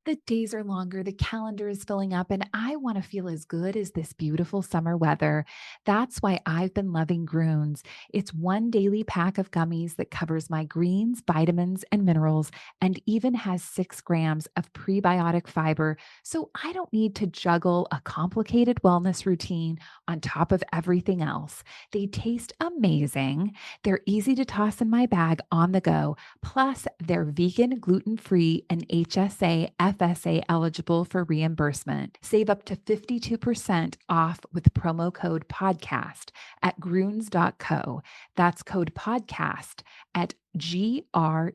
The days are longer, the calendar is filling up, and I want to feel as good as this beautiful summer weather. That's why I've been loving Groons. It's one daily pack of gummies that covers my greens, vitamins, and minerals, and even has 6 grams of prebiotic fiber. So I don't need to juggle a complicated wellness routine on top of everything else. They taste amazing. They're easy to toss in my bag on the go. Plus, they're vegan, gluten free, and HSA, FSA eligible for reimbursement. Save up to 52% off with promo code podcast at gruns.co. That's code podcast at gruns.co.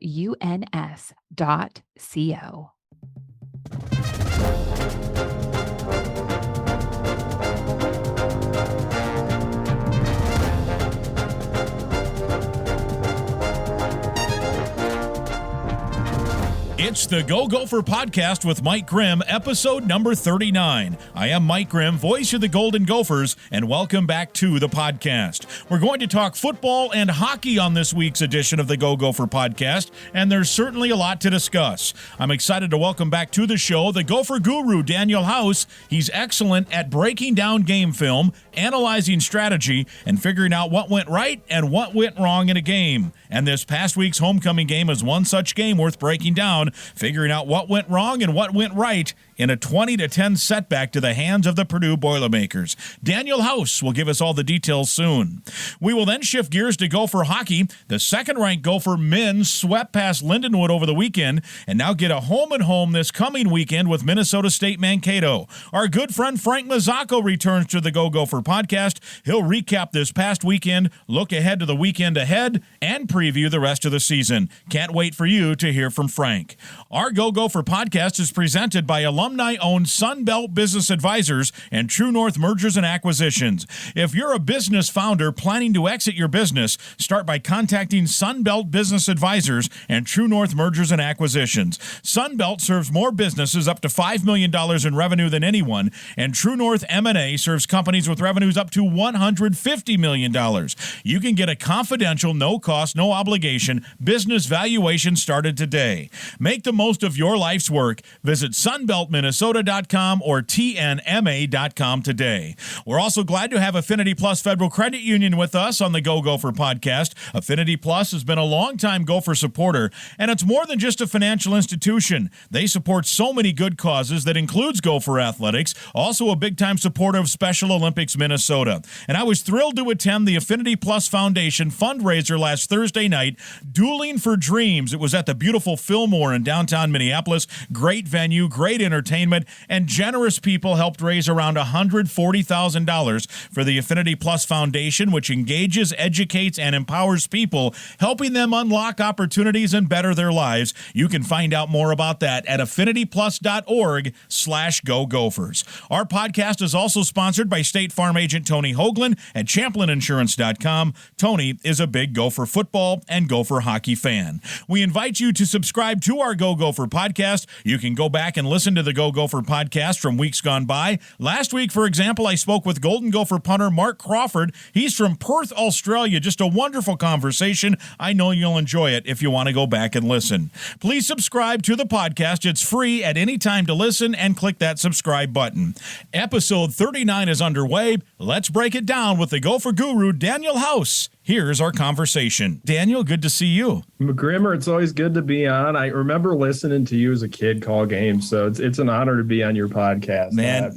It's the Go Gopher podcast with Mike Grimm, episode number 39. I am Mike Grimm, voice of the Golden Gophers, and welcome back to the podcast. We're going to talk football and hockey on this week's edition of the Go Gopher podcast, and there's certainly a lot to discuss. I'm excited to welcome back to the show the Gopher guru, Daniel House. He's excellent at breaking down game film, analyzing strategy, and figuring out what went right and what went wrong in a game. And this past week's homecoming game is one such game worth breaking down, figuring out what went wrong and what went right in a 20-10 setback to the hands of the Purdue Boilermakers. Daniel House will give us all the details soon. We will then shift gears to Gopher hockey. The second-ranked Gopher men swept past Lindenwood over the weekend and now get a home-and-home this coming weekend with Minnesota State Mankato. Our good friend Frank Mazzocco returns to the Go Gopher podcast. He'll recap this past weekend, look ahead to the weekend ahead, and preview the rest of the season. Can't wait for you to hear from Frank. Our Go Gopher podcast is presented by alumni-owned Sunbelt Business Advisors and True North Mergers and Acquisitions. If you're a business founder planning to exit your business, start by contacting Sunbelt Business Advisors and True North Mergers and Acquisitions. Sunbelt serves more businesses up to $5 million in revenue than anyone, and True North M&A serves companies with revenues up to $150 million. You can get a confidential, no-cost, no obligation business valuation started today. Make the most of your life's work. Visit sunbeltminnesota.com or tnma.com today. We're also glad to have Affinity Plus Federal Credit Union with us on the Go Gopher podcast. Affinity Plus has been a longtime Gopher supporter, and it's more than just a financial institution. They support so many good causes that includes Gopher athletics, also a big-time supporter of Special Olympics Minnesota. And I was thrilled to attend the Affinity Plus Foundation fundraiser last Thursday night, Dueling for Dreams. It was at the beautiful Fillmore in downtown Minneapolis. Great venue, great entertainment, and generous people helped raise around $140,000 for the Affinity Plus Foundation, which engages, educates, and empowers people, helping them unlock opportunities and better their lives. You can find out more about that at affinityplus.org/Go Gophers. Our podcast is also sponsored by State Farm agent Tony Hoagland at ChamplinInsurance.com. Tony is a big Gopher football and Gopher hockey fan. We invite you to subscribe to our Go Gopher podcast. You can go back and listen to the Go Gopher podcast from weeks gone by. Last week, for example, I spoke with Golden Gopher punter Mark Crawford. He's from Perth, Australia. Just a wonderful conversation. I know you'll enjoy it if you want to go back and listen. Please subscribe to the podcast. It's free at any time to listen, and click that subscribe button. Episode 39 is underway. Let's break it down with the Gopher guru, Daniel House. Here's our conversation. Daniel, good to see you. Grimmer, it's always good to be on. I remember listening to you as a kid call games, so it's an honor to be on your podcast. Man,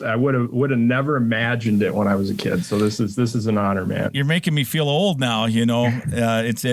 I would have never imagined it when I was a kid. So this is an honor, man. You're making me feel old now, you know.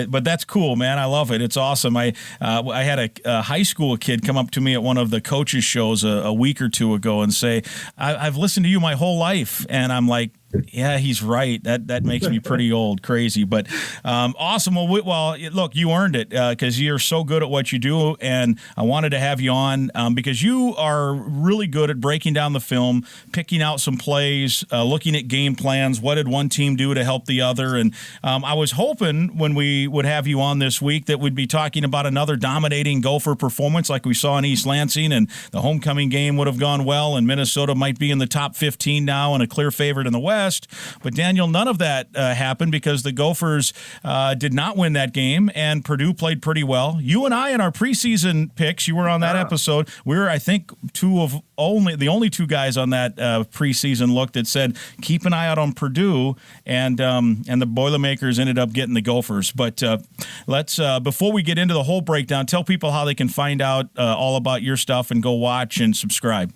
But that's cool, man. I love it. It's awesome. I had a high school kid come up to me at one of the coaches' shows a week or two ago and say, I've listened to you my whole life, and I'm like, yeah, he's right. That makes me pretty old, crazy, but awesome. Well, look, you earned it because you're so good at what you do, and I wanted to have you on because you are really good at breaking down the film, picking out some plays, looking at game plans. What did one team do to help the other? And I was hoping when we would have you on this week that we'd be talking about another dominating Gopher performance like we saw in East Lansing, and the homecoming game would have gone well, and Minnesota might be in the top 15 now and a clear favorite in the West. rest. But, Daniel, none of that happened because the Gophers did not win that game, and Purdue played pretty well. You and I, in our preseason picks, you were on that episode. We were, I think, the only two guys on that preseason look that said, keep an eye out on Purdue, and the Boilermakers ended up getting the Gophers. But let's before we get into the whole breakdown, tell people how they can find out all about your stuff and go watch and subscribe.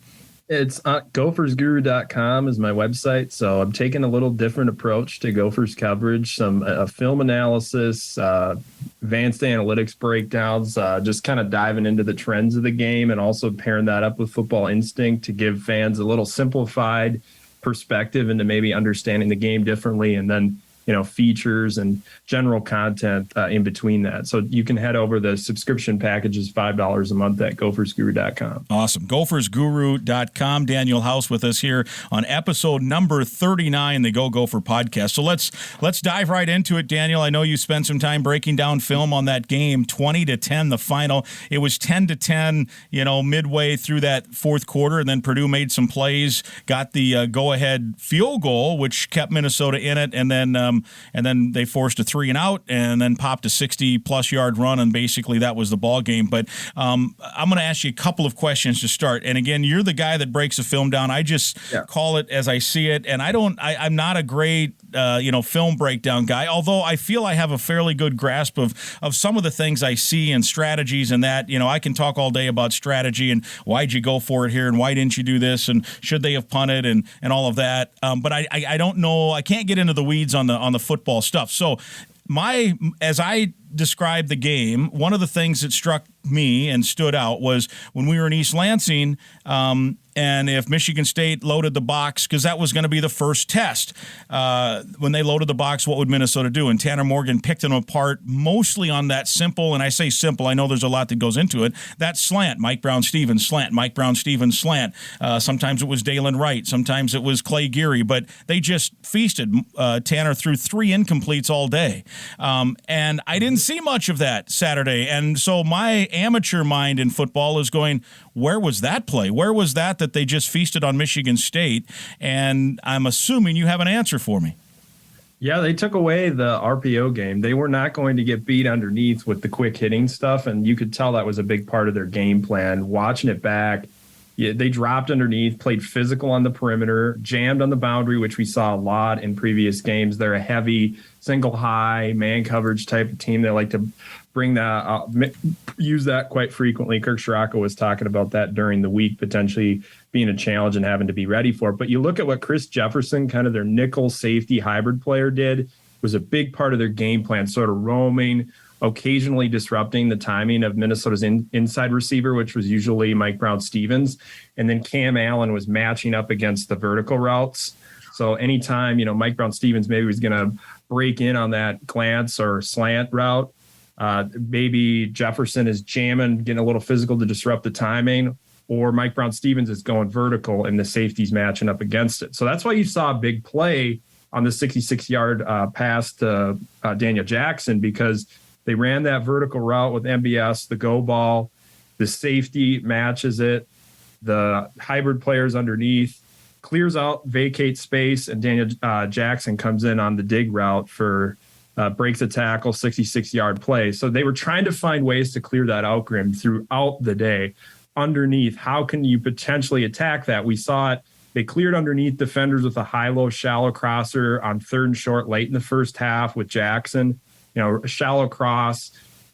It's gophersguru.com is my website. So I'm taking a little different approach to Gophers coverage, some film analysis, advanced analytics breakdowns, just kind of diving into the trends of the game and also pairing that up with Football Instinct to give fans a little simplified perspective into maybe understanding the game differently, and then features and general content in between that. So you can head over. The subscription package is $5 a month at gophersguru.com. Awesome. Gophersguru.com. Daniel House with us here on episode number 39, the Go Gopher podcast. So let's dive right into it, Daniel. I know you spent some time breaking down film on that game, 20-10, the final. It was 10-10, midway through that fourth quarter, and then Purdue made some plays, got the go-ahead field goal, which kept Minnesota in it, and then they forced a 3-and-out and then popped a 60-plus yard run, and basically that was the ball game. But I'm going to ask you a couple of questions to start. And again, you're the guy that breaks the film down. I just call it as I see it, and I'm not a great film breakdown guy, although I feel I have a fairly good grasp of some of the things I see and strategies and that. I can talk all day about strategy and why'd you go for it here and why didn't you do this and should they have punted and all of that. But I don't know. I can't get into the weeds on the football stuff. So as I described the game, one of the things that struck me and stood out was when we were in East Lansing, and if Michigan State loaded the box, because that was going to be the first test, when they loaded the box, what would Minnesota do? And Tanner Morgan picked them apart mostly on that simple, and I say simple, I know there's a lot that goes into it, that slant, Mike Brown-Stevens slant, Mike Brown-Stevens slant. Sometimes it was Dalen Wright, sometimes it was Clay Geary, but they just feasted. Tanner threw 3 incompletes all day. And I didn't see much of that Saturday, and so my amateur mind in football is going, where was that play? Where was that they just feasted on Michigan State? And I'm assuming you have an answer for me. Yeah, they took away the RPO game. They were not going to get beat underneath with the quick hitting stuff, and you could tell that was a big part of their game plan. Watching it back, they dropped underneath, played physical on the perimeter, jammed on the boundary, which we saw a lot in previous games. They're a heavy single high man coverage type of team. They like to bring that use that quite frequently. Kirk Scirocco was talking about that during the week, potentially being a challenge and having to be ready for it. But you look at what Chris Jefferson, kind of their nickel safety hybrid player, did, was a big part of their game plan, sort of roaming, occasionally disrupting the timing of Minnesota's inside receiver, which was usually Mike Brown-Stevens. And then Cam Allen was matching up against the vertical routes. So anytime, Mike Brown-Stevens maybe was going to break in on that glance or slant route, maybe Jefferson is jamming, getting a little physical to disrupt the timing, or Mike Brown-Stevens is going vertical and the safety's matching up against it. So that's why you saw a big play on the 66-yard pass to Daniel Jackson, because they ran that vertical route with MBS, the go ball, the safety matches it, the hybrid players underneath, clears out, vacates space, and Daniel Jackson comes in on the dig route for breaks a tackle, 66-yard play. So they were trying to find ways to clear that out, Grim, throughout the day. Underneath, how can you potentially attack that? We saw it. They cleared underneath defenders with a high-low, shallow crosser on 3rd and short late in the first half with Jackson. A shallow cross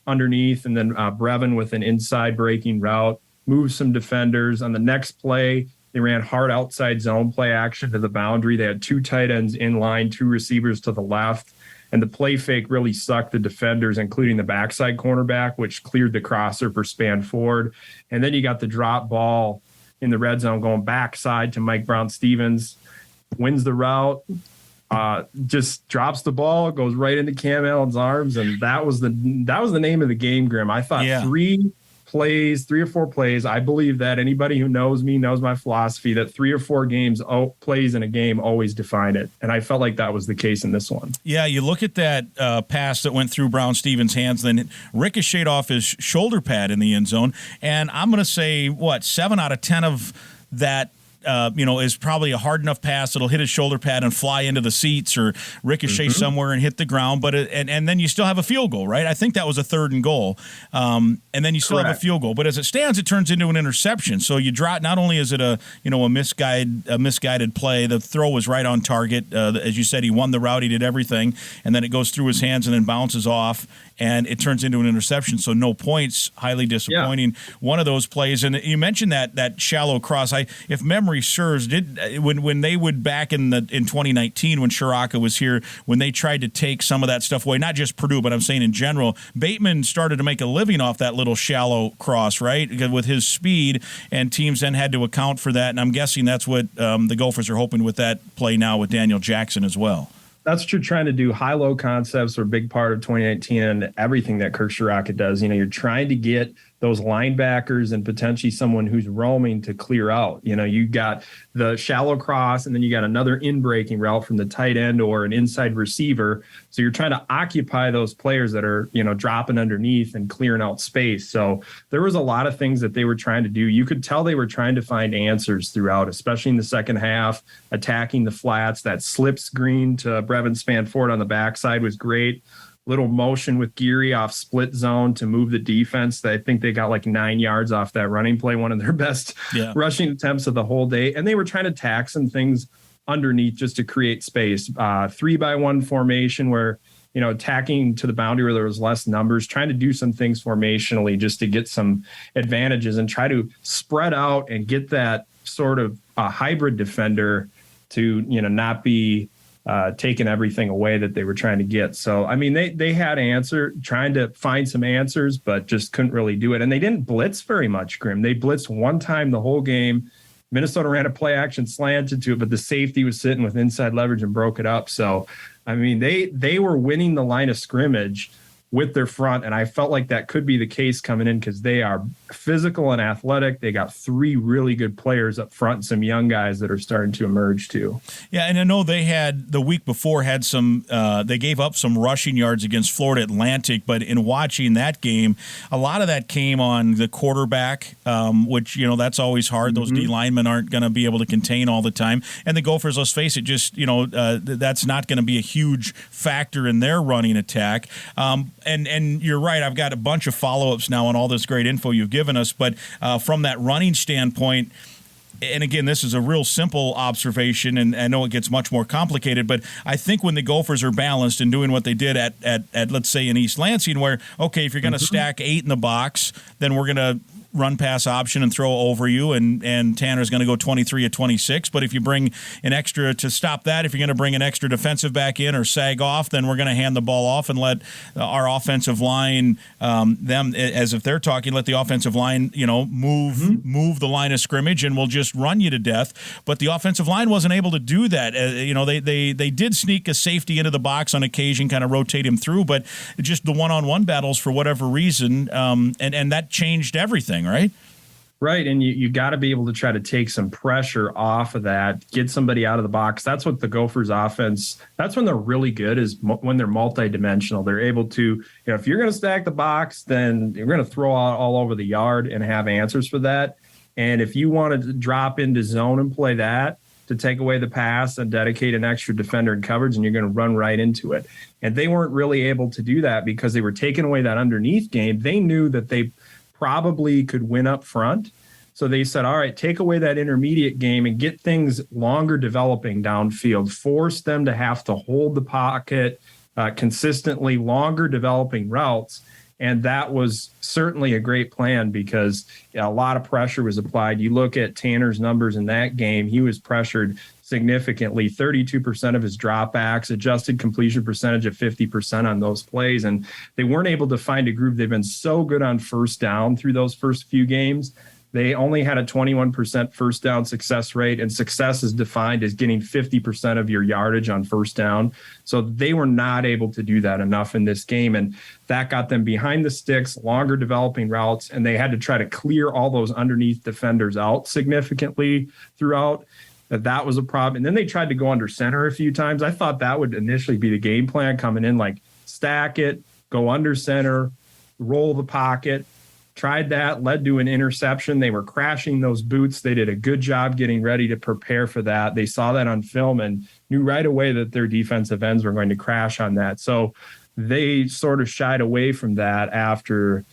underneath, and then Brevin with an inside breaking route, moved some defenders. On the next play, they ran hard outside zone play action to the boundary. They had 2 tight ends in line, 2 receivers to the left, and the play fake really sucked the defenders, including the backside cornerback, which cleared the crosser for span forward. And then you got the drop ball in the red zone going backside to Mike Brown-Stevens, wins the route, just drops the ball, goes right into Cam Allen's arms, and that was the name of the game, Grim. I thought 3 or 4 plays. I believe that anybody who knows me knows my philosophy that 3 or 4 plays in a game always define it, and I felt like that was the case in this one. Yeah, you look at that pass that went through Brown-Stevens' hands, then it ricocheted off his shoulder pad in the end zone, and I'm going to say 7 out of 10 of that is probably a hard enough pass that'll hit his shoulder pad and fly into the seats or ricochet somewhere and hit the ground. But and then you still have a field goal, right? I think that was a 3rd and goal, and then you still have a field goal. But as it stands, it turns into an interception. So you drop. Not only is it a misguided play, the throw was right on target. As you said, he won the route, he did everything, and then it goes through his hands and then bounces off, and it turns into an interception. So no points, highly disappointing. Yeah. One of those plays, and you mentioned that shallow cross. If memory serves, when they would back in 2019 when Shiraka was here, when they tried to take some of that stuff away, not just Purdue, but I'm saying in general, Bateman started to make a living off that little shallow cross, right? With his speed, and teams then had to account for that. And I'm guessing that's what the Gophers are hoping with that play now with Daniel Jackson as well. That's true. Trying to do high-low concepts are a big part of 2019 and everything that Kirk Shiraka does. You're trying to get those linebackers and potentially someone who's roaming to clear out. You got the shallow cross, and then you got another in-breaking route from the tight end or an inside receiver. So you're trying to occupy those players that are, dropping underneath and clearing out space. So there was a lot of things that they were trying to do. You could tell they were trying to find answers throughout, especially in the second half, attacking the flats. That slip screen to Brevin Spanford on the backside was great. Little motion with Geary off split zone to move the defense. I think they got like 9 yards off that running play, one of their best rushing attempts of the whole day. And they were trying to tack some things underneath just to create space. 3-by-1 formation where, attacking to the boundary where there was less numbers, trying to do some things formationally just to get some advantages and try to spread out and get that sort of hybrid defender to, not be taking everything away that they were trying to get. So, they had trying to find some answers, but just couldn't really do it. And they didn't blitz very much, Grim. They blitzed one time the whole game. Minnesota ran a play action slanted to it, but the safety was sitting with inside leverage and broke it up. So, they were winning the line of scrimmage with their front, and I felt like that could be the case coming in because they are physical and athletic. They got 3 really good players up front and some young guys that are starting to emerge too. Yeah, and I know they had the week before had some they gave up some rushing yards against Florida Atlantic, but in watching that game, a lot of that came on the quarterback, which, that's always hard. Those D linemen aren't going to be able to contain all the time. And the Gophers, let's face it, just, that's not going to be a huge factor in their running attack. And you're right, I've got a bunch of follow-ups now on all this great info you've given us, but from that running standpoint, and again, this is a real simple observation, and I know it gets much more complicated, but I think when the Gophers are balanced and doing what they did at let's say, in East Lansing, where, okay, if you're going to stack 8 in the box, then we're going to run pass option and throw over you, and Tanner's going to go 23 of 26. But if you bring an extra to stop that, if you're going to bring an extra defensive back in or sag off, then we're going to hand the ball off and let our offensive line, them as if they're talking, let the offensive line, move the line of scrimmage, and we'll just run you to death. But the offensive line wasn't able to do that. They did sneak a safety into the box on occasion, kind of rotate him through, but just the one-on-one battles for whatever reason, and that changed everything. Right. Right. And you got to be able to try to take some pressure off of that, get somebody out of the box. That's what the Gophers offense, that's when they're really good, is when they're multidimensional. They're able to, if you're going to stack the box, then you're going to throw out all over the yard and have answers for that. And if you want to drop into zone and play that to take away the pass and dedicate an extra defender in coverage, and you're going to run right into it. And they weren't really able to do that because they were taking away that underneath game. They knew that they probably could win up front. So they said, all right, take away that intermediate game and get things longer developing downfield, force them to have to hold the pocket consistently, longer developing routes. And that was certainly a great plan because a lot of pressure was applied. You look at Tanner's numbers in that game, he was pressured significantly, 32% of his dropbacks, adjusted completion percentage of 50% on those plays. And they weren't able to find a groove. They've been so good on first down through those first few games. They only had a 21% first down success rate, and success is defined as getting 50% of your yardage on first down. So they were not able to do that enough in this game, and that got them behind the sticks, longer developing routes, and they had to try to clear all those underneath defenders out significantly throughout. That was a problem. And then they tried to go under center a few times. I thought that would initially be the game plan coming in, like stack it, go under center, roll the pocket, tried that, led to an interception. They were crashing those boots. They did a good job getting ready to prepare for that. They saw that on film and knew right away that their defensive ends were going to crash on that. So they sort of shied away from that after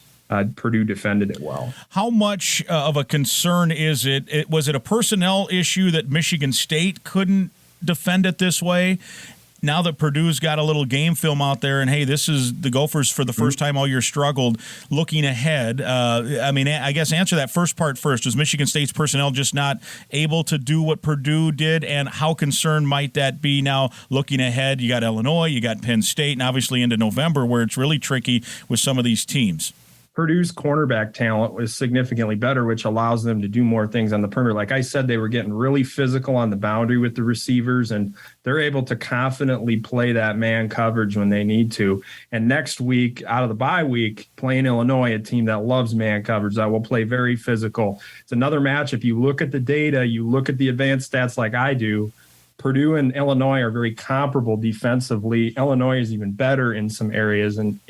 Purdue defended it well. How much of a concern is it? Was it a personnel issue that Michigan State couldn't defend it this way? Now that Purdue's got a little game film out there, and hey, this is the Gophers for the first time all year struggled. Looking ahead, I guess answer that first part first. Was Michigan State's personnel just not able to do what Purdue did, and how concerned might that be now looking ahead? You got Illinois, you got Penn State, and obviously into November where it's really tricky with some of these teams. Purdue's cornerback talent was significantly better, which allows them to do more things on the perimeter. Like I said, they were getting really physical on the boundary with the receivers, and they're able to confidently play that man coverage when they need to. And next week, out of the bye week, playing Illinois, a team that loves man coverage, that will play very physical. It's another match. If you look at the data, you look at the advanced stats like I do, Purdue and Illinois are very comparable defensively. Illinois is even better in some areas in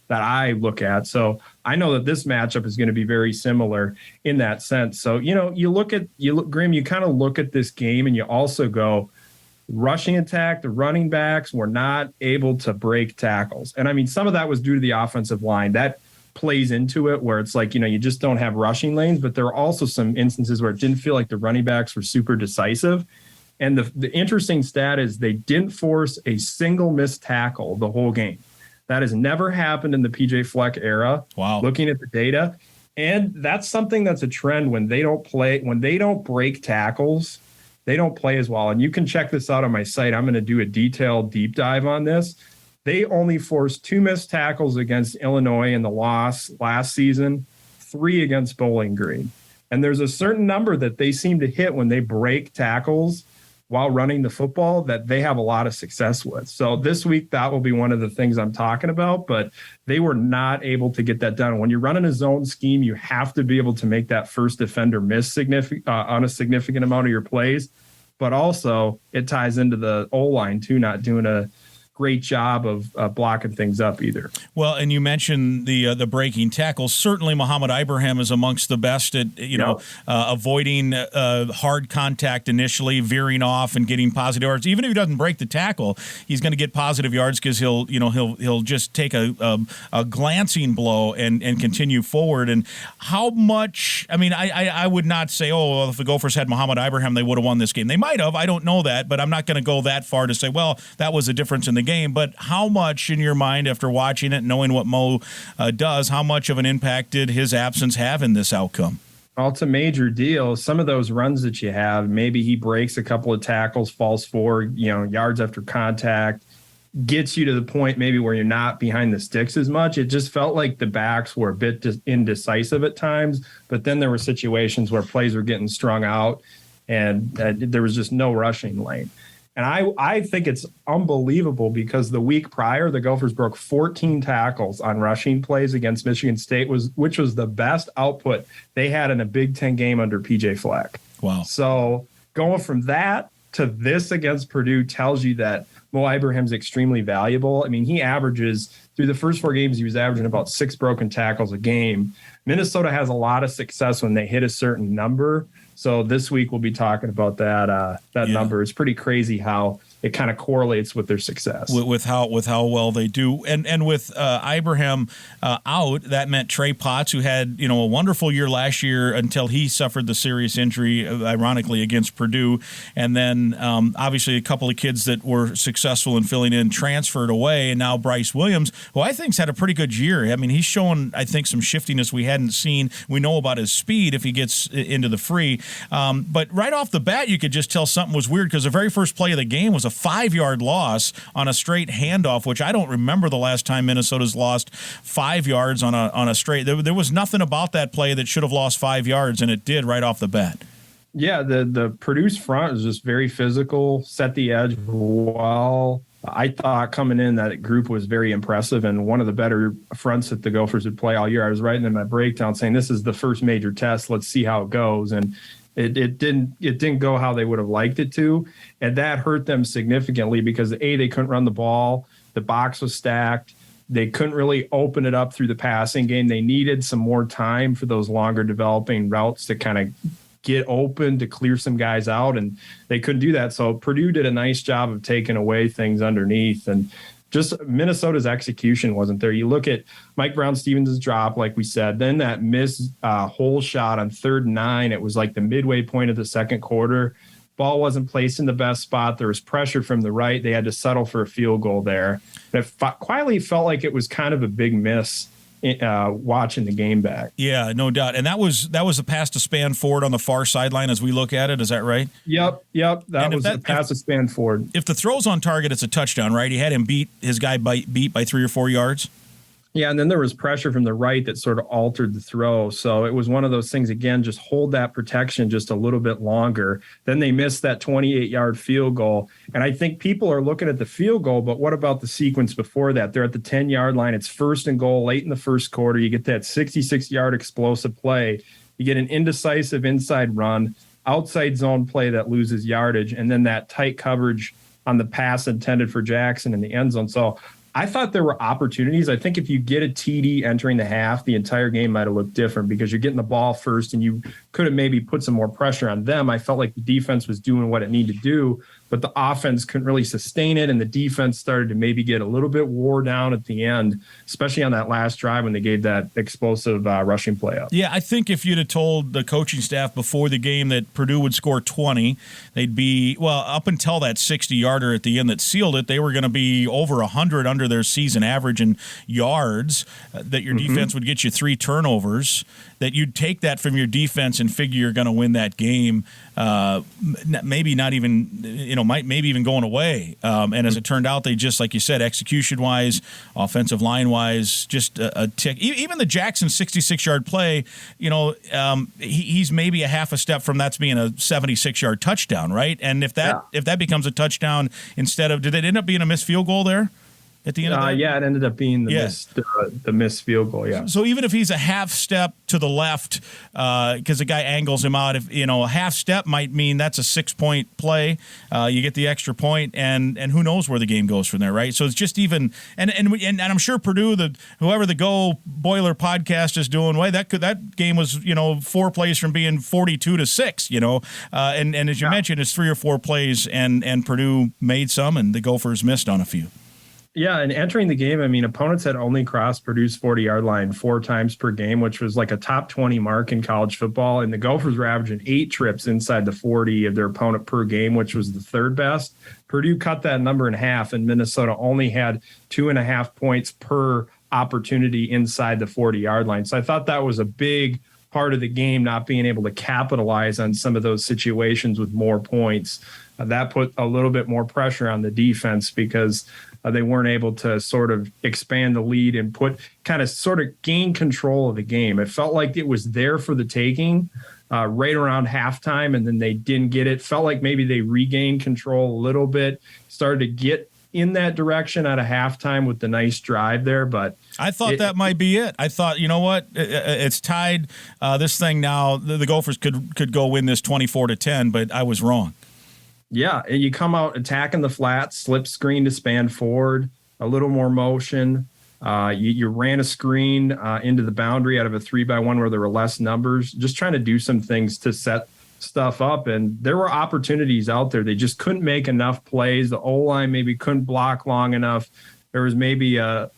that I look at. So I know that this matchup is going to be very similar in that sense. So, Grim, you kind of look at this game and you also go, rushing attack, the running backs were not able to break tackles. And I mean, some of that was due to the offensive line. That plays into it where it's like, you just don't have rushing lanes, but there are also some instances where it didn't feel like the running backs were super decisive. And the interesting stat is they didn't force a single missed tackle the whole game. That has never happened in the PJ Fleck era. Wow. Looking at the data. And that's something that's a trend when they don't break tackles, they don't play as well. And you can check this out on my site. I'm going to do a detailed deep dive on this. They only forced 2 missed tackles against Illinois in the loss last season, 3 against Bowling Green. And there's a certain number that they seem to hit when they break tackles while running the football that they have a lot of success with. So this week, that will be one of the things I'm talking about, but they were not able to get that done. When you're running a zone scheme, you have to be able to make that first defender miss on a significant amount of your plays, but also it ties into the O-line too, not doing a great job of blocking things up either. Well, and you mentioned the breaking tackles. Certainly, Muhammad Ibrahim is amongst the best at avoiding hard contact initially, veering off and getting positive yards. Even if he doesn't break the tackle, he's going to get positive yards because he'll just take a glancing blow and continue forward. And how much? I mean, I would not say, if the Gophers had Muhammad Ibrahim, they would have won this game. They might have. I don't know that, but I'm not going to go that far to say, well, that was a difference in the game. But how much in your mind, after watching it, knowing what Mo does, how much of an impact did his absence have in this outcome? Well, it's a major deal. Some of those runs that you have, maybe he breaks a couple of tackles, falls forward, yards after contact, gets you to the point maybe where you're not behind the sticks as much. It just felt like the backs were a bit indecisive at times, but then there were situations where plays were getting strung out and there was just no rushing lane. And I think it's unbelievable because the week prior, the Gophers broke 14 tackles on rushing plays against Michigan State, which was the best output they had in a Big Ten game under PJ Fleck. Wow. So going from that to this against Purdue tells you that Mo Ibrahim's extremely valuable. I mean, he averages, through the first 4 games, he was averaging about 6 broken tackles a game. Minnesota has a lot of success when they hit a certain number. So this week we'll be talking about that number. It's pretty crazy how it kind of correlates with their success. With how well they do. And with Ibrahim out, that meant Trey Potts, who had a wonderful year last year until he suffered the serious injury, ironically, against Purdue. And then obviously a couple of kids that were successful in filling in transferred away. And now Bryce Williams, who I think's had a pretty good year. I mean, he's shown, I think, some shiftiness we hadn't seen. We know about his speed if he gets into the free. But right off the bat, you could just tell something was weird because the very first play of the game was a 5-yard loss on a straight handoff, which I don't remember the last time Minnesota's lost 5 yards on a straight. There was nothing about that play that should have lost 5 yards, and it did right off the bat. Yeah, the Purdue's front is just very physical, set the edge well. I thought coming in that group was very impressive and one of the better fronts that the Gophers would play all year. I was writing in my breakdown saying this is the first major test. Let's see how it goes. And it didn't go how they would have liked it to. And that hurt them significantly because they couldn't run the ball. The box was stacked. They couldn't really open it up through the passing game. They needed some more time for those longer developing routes to kind of get open, to clear some guys out, and they couldn't do that. So Purdue did a nice job of taking away things underneath, and just Minnesota's execution wasn't there. You look at Mike Brown-Stevens' drop, like we said, then that missed hole shot on 3rd and 9. It was like the midway point of the second quarter. Ball wasn't placed in the best spot. There was pressure from the right. They had to settle for a field goal there. And it quietly felt like it was kind of a big miss watching the game back. Yeah, no doubt. And that was a pass to Spanford on the far sideline as we look at it. Is that right? Yep. That was a pass to Spanford. If the throw's on target, it's a touchdown, right? He had him beat 3 or 4 yards. Yeah, and then there was pressure from the right that sort of altered the throw. So it was one of those things, again, just hold that protection just a little bit longer. Then they missed that 28-yard field goal. And I think people are looking at the field goal, but what about the sequence before that? They're at the 10-yard line. It's 1st and goal late in the first quarter. You get that 66-yard explosive play. You get an indecisive inside run, outside zone play that loses yardage, and then that tight coverage on the pass intended for Jackson in the end zone. So I thought there were opportunities. I think if you get a TD entering the half, the entire game might have looked different because you're getting the ball first and you could have maybe put some more pressure on them. I felt like the defense was doing what it needed to do, but the offense couldn't really sustain it, and the defense started to maybe get a little bit wore down at the end, especially on that last drive when they gave that explosive rushing play up. Yeah, I think if you'd have told the coaching staff before the game that Purdue would score 20, they'd be, well, up until that 60-yarder at the end that sealed it, they were going to be over 100 under their season average in yards, that your defense would get you 3 turnovers, that you'd take that from your defense and figure you're going to win that game, maybe not even, maybe even going away. And as it turned out, they just, like you said, execution-wise, offensive line-wise, just a tick. Even the Jackson 66-yard play, he's maybe a half a step from that's being a 76-yard touchdown, right? And if that becomes a touchdown instead of, did it end up being a missed field goal there at the end of that? Yeah, it ended up being the missed field goal, yeah. So even if he's a half step to the left, because the guy angles him out, if a half step might mean that's a 6-point play. You get the extra point, and who knows where the game goes from there, right? So it's just even, and I'm sure Purdue, whoever the Go Boiler podcast is doing, that game was 4 plays from being 42-6, and as you mentioned, it's 3 or 4 plays, and Purdue made some, and the Gophers missed on a few. Yeah, and entering the game, opponents had only crossed Purdue's 40-yard line 4 times per game, which was like a top 20 mark in college football. And the Gophers were averaging 8 trips inside the 40 of their opponent per game, which was the 3rd best. Purdue cut that number in half, and Minnesota only had 2.5 points per opportunity inside the 40-yard line. So I thought that was a big part of the game, not being able to capitalize on some of those situations with more points. That put a little bit more pressure on the defense because they weren't able to sort of expand the lead and sort of gain control of the game. It felt like it was there for the taking right around halftime, and then they didn't get it. Felt like maybe they regained control a little bit, started to get in that direction at a halftime with the nice drive there. But I thought that might be it. I thought, you know what, it's tied. This thing now, the Gophers could go win this 24-10, but I was wrong. Yeah, and you come out attacking the flat, slip screen to Spanford, a little more motion. You ran a screen into the boundary out of a 3-by-1 where there were less numbers, just trying to do some things to set stuff up. And there were opportunities out there. They just couldn't make enough plays. The O-line maybe couldn't block long enough. There was maybe a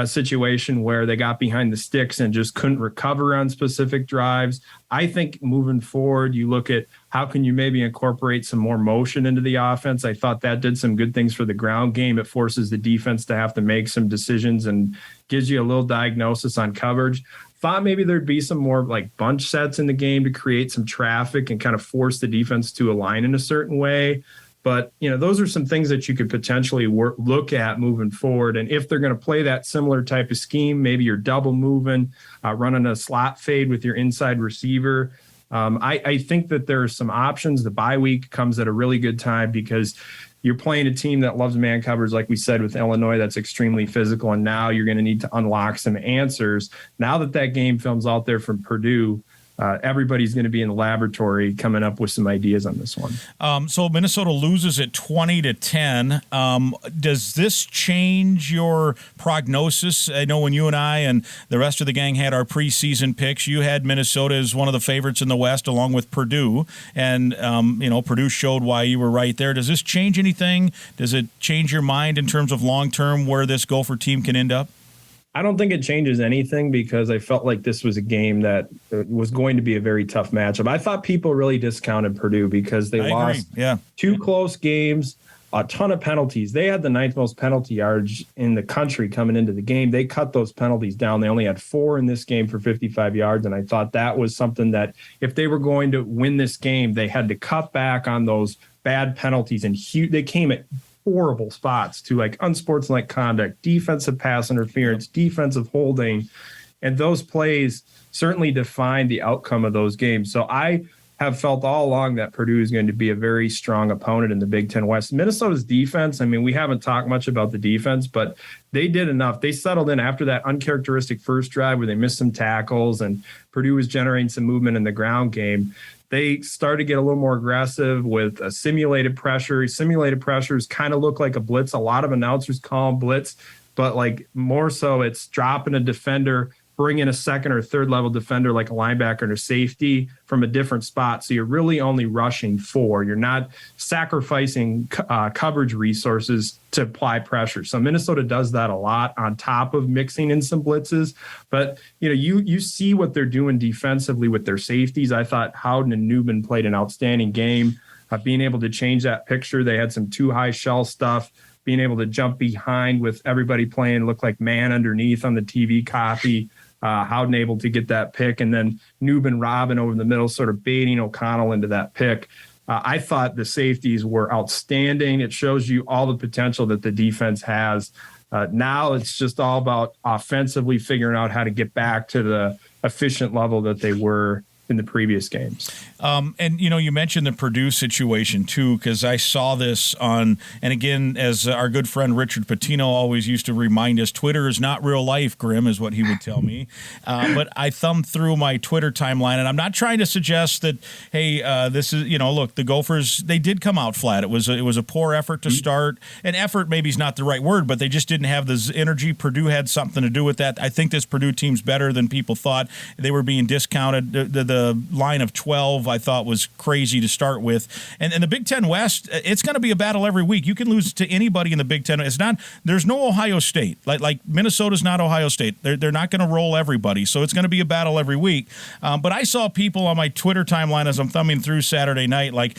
situation where they got behind the sticks and just couldn't recover on specific drives. I think moving forward, you look at how can you maybe incorporate some more motion into the offense. I thought that did some good things for the ground game. It forces the defense to have to make some decisions and gives you a little diagnosis on coverage. Thought maybe there'd be some more like bunch sets in the game to create some traffic and kind of force the defense to align in a certain way. But, those are some things that you could potentially look at moving forward. And if they're going to play that similar type of scheme, maybe you're double moving, running a slot fade with your inside receiver. I think that there are some options. The bye week comes at a really good time because you're playing a team that loves man coverage, like we said, with Illinois, that's extremely physical. And now you're going to need to unlock some answers. Now that game film's out there from Purdue, everybody's going to be in the laboratory coming up with some ideas on this one. So Minnesota loses at 20-10. Does this change your prognosis? I know when you and I and the rest of the gang had our preseason picks, you had Minnesota as one of the favorites in the West along with Purdue. And, Purdue showed why you were right there. Does this change anything? Does it change your mind in terms of long-term where this Gopher team can end up? I don't think it changes anything because I felt like this was a game that was going to be a very tough matchup. I thought people really discounted Purdue because they lost two close games, a ton of penalties. They had the ninth most penalty yards in the country coming into the game. They cut those penalties down. They only had 4 in this game for 55 yards. And I thought that was something that if they were going to win this game, they had to cut back on those bad penalties. And they came at horrible spots to like unsportsmanlike conduct, defensive pass interference, defensive holding. And those plays certainly defined the outcome of those games. So I have felt all along that Purdue is going to be a very strong opponent in the Big Ten West. Minnesota's defense, I mean, we haven't talked much about the defense, but they did enough. They settled in after that uncharacteristic first drive where they missed some tackles and Purdue was generating some movement in the ground game. They started to get a little more aggressive with a simulated pressure. Simulated pressures kind of look like a blitz. A lot of announcers call them blitz, but like more so it's dropping a defender, bringing a second or third level defender like a linebacker or safety from a different spot. So you're really only rushing 4. You're not sacrificing coverage resources to apply pressure. So Minnesota does that a lot on top of mixing in some blitzes. But you see what they're doing defensively with their safeties. I thought Howden and Newman played an outstanding game, being able to change that picture. They had some too high shell stuff, being able to jump behind with everybody playing, look like man underneath on the TV copy. Howden able to get that pick, and then Newman Robin over the middle, sort of baiting O'Connell into that pick. I thought the safeties were outstanding. It shows you all the potential that the defense has. Now it's just all about offensively figuring out how to get back to the efficient level that they were in the previous games. And, you mentioned the Purdue situation, too, because I saw this and again, as our good friend Richard Pitino always used to remind us, Twitter is not real life, Grim, is what he would tell me. But I thumbed through my Twitter timeline, and I'm not trying to suggest that, hey, this is, look, the Gophers, they did come out flat. It was a poor effort to start. And effort maybe is not the right word, but they just didn't have the energy. Purdue had something to do with that. I think this Purdue team's better than people thought. They were being discounted. The line of 12, I thought, was crazy to start with. And the Big Ten West, it's going to be a battle every week. You can lose to anybody in the Big Ten. There's no Ohio State. Like Minnesota's not Ohio State. They're not going to roll everybody. So it's going to be a battle every week. But I saw people on my Twitter timeline as I'm thumbing through Saturday night like,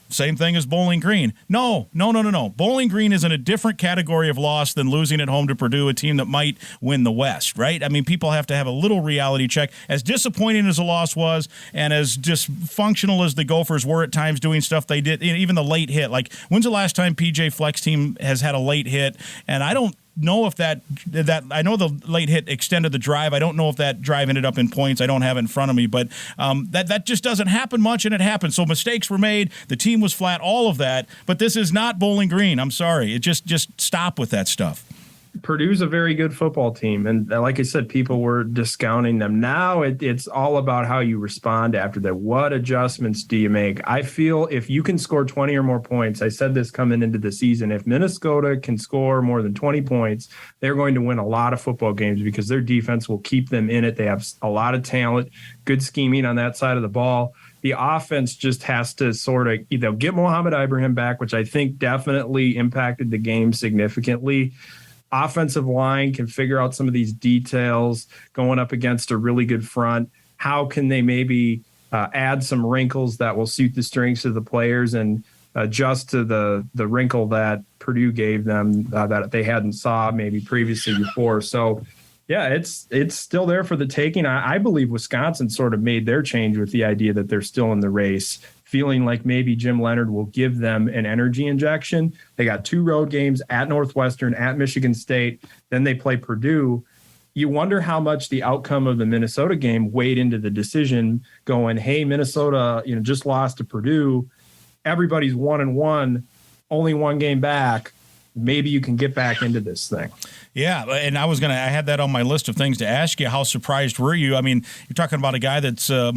same thing as Bowling Green. No. Bowling Green is in a different category of loss than losing at home to Purdue, a team that might win the West, right? I mean, people have to have a little reality check. As disappointing as the loss was and as dysfunctional as the Gophers were at times doing stuff they did, even the late hit. Like, when's the last time PJ Fleck's team has had a late hit? And I don't know if that I know the late hit extended the drive. I don't know if that drive ended up in points. I don't have it in front of me, but that just doesn't happen much, and it happened. So mistakes were made. The team was flat, all of that. But this is not Bowling Green. I'm sorry. It just stop with that stuff. Purdue's a very good football team. And like I said, people were discounting them. Now it's all about how you respond after that. What adjustments do you make? I feel if you can score 20 or more points, I said this coming into the season, if Minnesota can score more than 20 points, they're going to win a lot of football games because their defense will keep them in it. They have a lot of talent, good scheming on that side of the ball. The offense just has to sort of either get Mohamed Ibrahim back, which I think definitely impacted the game significantly. Offensive line can figure out some of these details going up against a really good front. How can they maybe add some wrinkles that will suit the strengths of the players and adjust to the wrinkle that Purdue gave them that they hadn't saw maybe previously before. So, yeah, it's still there for the taking. I believe Wisconsin sort of made their change with the idea that they're still in the race, feeling like maybe Jim Leonard will give them an energy injection. They got 2 road games at Northwestern, at Michigan State. Then they play Purdue. You wonder how much the outcome of the Minnesota game weighed into the decision going, hey, Minnesota, just lost to Purdue. Everybody's 1-1, only 1 game back. Maybe you can get back into this thing. Yeah, and I had that on my list of things to ask you. How surprised were you? I mean, you're talking about a guy that's a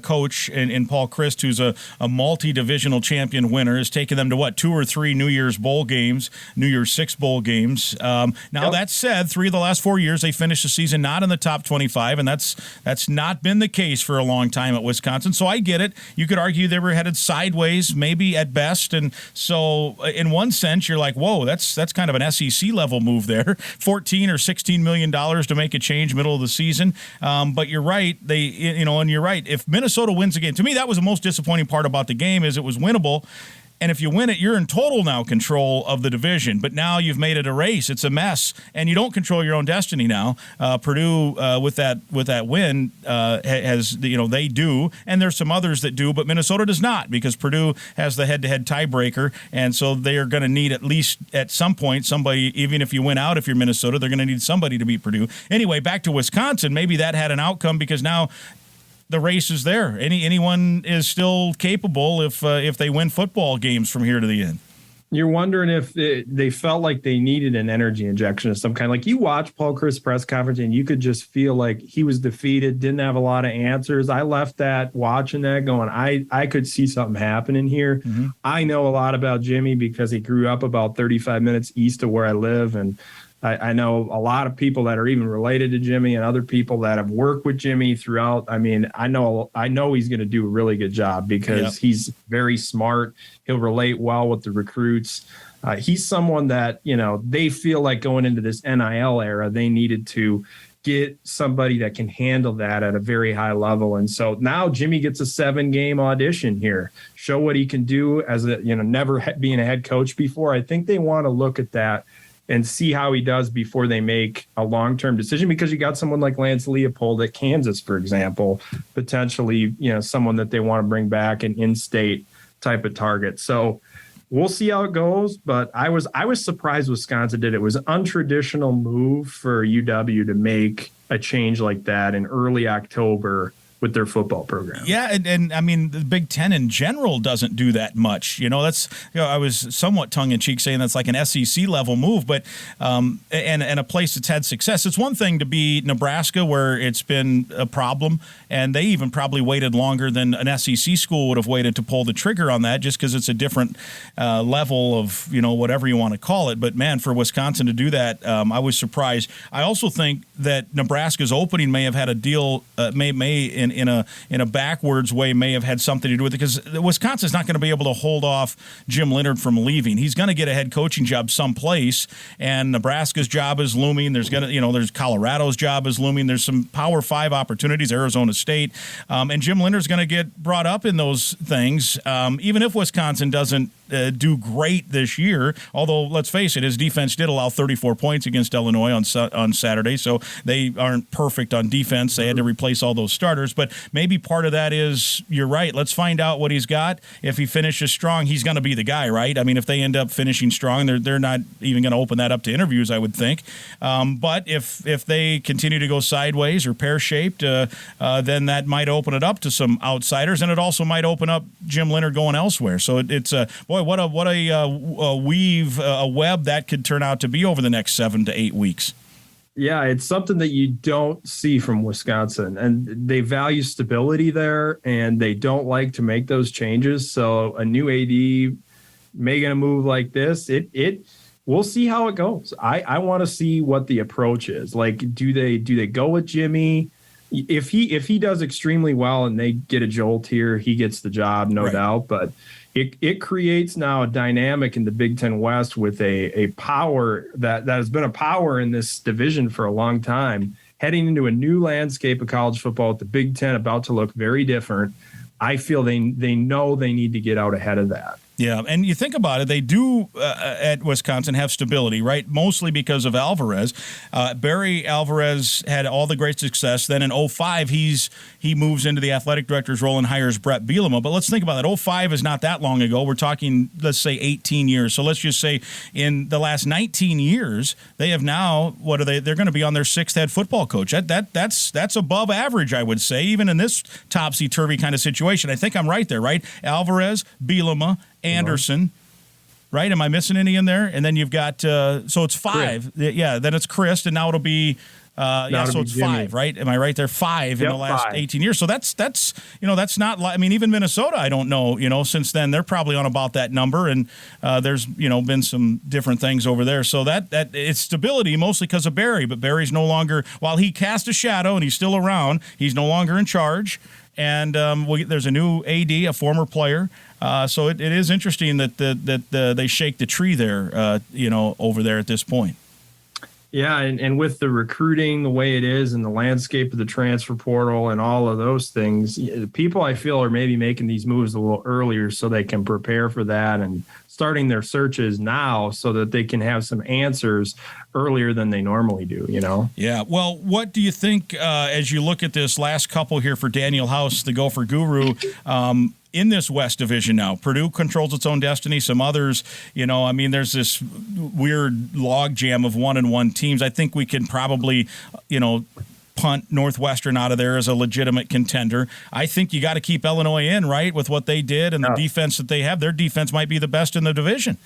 coach in Paul Christ, who's a multi-divisional champion winner, has taken them to what, 2 or 3 New Year's Bowl games, New Year's Six Bowl games. That said, 3 of the last 4 years they finished the season not in the top 25, and that's not been the case for a long time at Wisconsin. So I get it. You could argue they were headed sideways, maybe at best, and so in one sense you're like, whoa, that's kind of an SEC level move there. $14 or $16 million to make a change middle of the season. But you're right. And you're right. If Minnesota wins the game, to me, that was the most disappointing part about the game is it was winnable. And if you win it, you're in total now control of the division. But now you've made it a race. It's a mess, and you don't control your own destiny now. Purdue with that win has they do, and there's some others that do, but Minnesota does not because Purdue has the head-to-head tiebreaker, and so they are going to need at least at some point somebody. Even if you win out, if you're Minnesota, they're going to need somebody to beat Purdue. Anyway, back to Wisconsin. Maybe that had an outcome because now the race is there. Anyone is still capable if they win football games from here to the end. You're wondering if they felt like they needed an energy injection of some kind. Like you watch Paul Christ's press conference and you could just feel like he was defeated, didn't have a lot of answers. I left that watching that going, I could see something happening here. Mm-hmm. I know a lot about Jimmy because he grew up about 35 minutes east of where I live. And I know a lot of people that are even related to Jimmy and other people that have worked with Jimmy throughout. I mean, I know he's going to do a really good job because he's very smart. He'll relate well with the recruits. He's someone that, they feel like going into this NIL era, they needed to get somebody that can handle that at a very high level. And so now Jimmy gets a 7-game audition here, show what he can do as never being a head coach before. I think they want to look at that and see how he does before they make a long-term decision, because you got someone like Lance Leopold at Kansas, for example, potentially, someone that they want to bring back, an in-state type of target. So we'll see how it goes. But I was surprised Wisconsin did it. It was an untraditional move for UW to make a change like that in early October with their football program. Yeah, and I mean, the Big Ten in general doesn't do that much. I was somewhat tongue-in-cheek saying that's like an SEC level move, but and a place that's had success. It's one thing to be Nebraska where it's been a problem, and they even probably waited longer than an SEC school would have waited to pull the trigger on that, just because it's a different level of whatever you want to call it. But man, for Wisconsin to do that, I was surprised. I also think that Nebraska's opening may have had a deal, in a backwards way may have had something to do with it, because Wisconsin's not going to be able to hold off Jim Leonhard from leaving. He's going to get a head coaching job someplace, and Nebraska's job is looming. There's Colorado's job is looming. There's some Power 5 opportunities, Arizona State, and Jim Leonhard's going to get brought up in those things, even if Wisconsin doesn't do great this year. Although, let's face it, his defense did allow 34 points against Illinois on Saturday, so they aren't perfect on defense. They had to replace all those starters, but maybe part of that is, you're right, let's find out what he's got. If he finishes strong, he's going to be the guy, right? I mean, if they end up finishing strong, they're not even going to open that up to interviews, I would think. But if they continue to go sideways or pear-shaped, then that might open it up to some outsiders, and it also might open up Jim Leonhard going elsewhere. So it's what a web that could turn out to be over the next 7 to 8 weeks. Yeah, it's something that you don't see from Wisconsin, and they value stability there, and they don't like to make those changes. So a new AD making a move like this, we'll see how it goes. I want to see what the approach is. Like, do they go with Jimmy? If he does extremely well and they get a jolt here, he gets the job, no doubt. But it creates now a dynamic in the Big Ten West with a power that has been a power in this division for a long time, heading into a new landscape of college football with the Big Ten about to look very different. I feel they know they need to get out ahead of that. Yeah, and you think about it, they do at Wisconsin have stability, right? Mostly because of Alvarez. Barry Alvarez had all the great success. Then in 2005, he moves into the athletic director's role and hires Brett Bielema. But let's think about that. 2005 is not that long ago. We're talking, let's say, 18 years. So let's just say in the last 19 years, they have now, they're going to be on their 6th head football coach. That's above average, I would say, even in this topsy-turvy kind of situation. I think I'm right there, right? Alvarez, Bielema, Anderson, right? Am I missing any in there? And then you've got so it's 5. Chris. Yeah, then it's Chris, and now it'll be. So it's Jimmy. 5, right? Am I right there? 5 in the last 5. 18 years. So that's that's not. I mean, even Minnesota, I don't know. Since then they're probably on about that number, and there's been some different things over there. So that it's stability mostly because of Barry, but Barry's no longer. While he cast a shadow and he's still around, he's no longer in charge. And there's a new AD, a former player. So it is interesting that they shake the tree there, over there at this point. Yeah, and with the recruiting the way it is and the landscape of the transfer portal and all of those things, people I feel are maybe making these moves a little earlier so they can prepare for that and starting their searches now so that they can have some answers earlier than they normally do, Yeah. Well, what do you think as you look at this last couple here for Daniel House, the Gopher Guru, in this West Division now? Purdue controls its own destiny. Some others, there's this weird log jam of 1-1 teams. I think we can probably, punt Northwestern out of there as a legitimate contender. I think you got to keep Illinois in, right, with what they did and the defense that they have. Their defense might be the best in the division.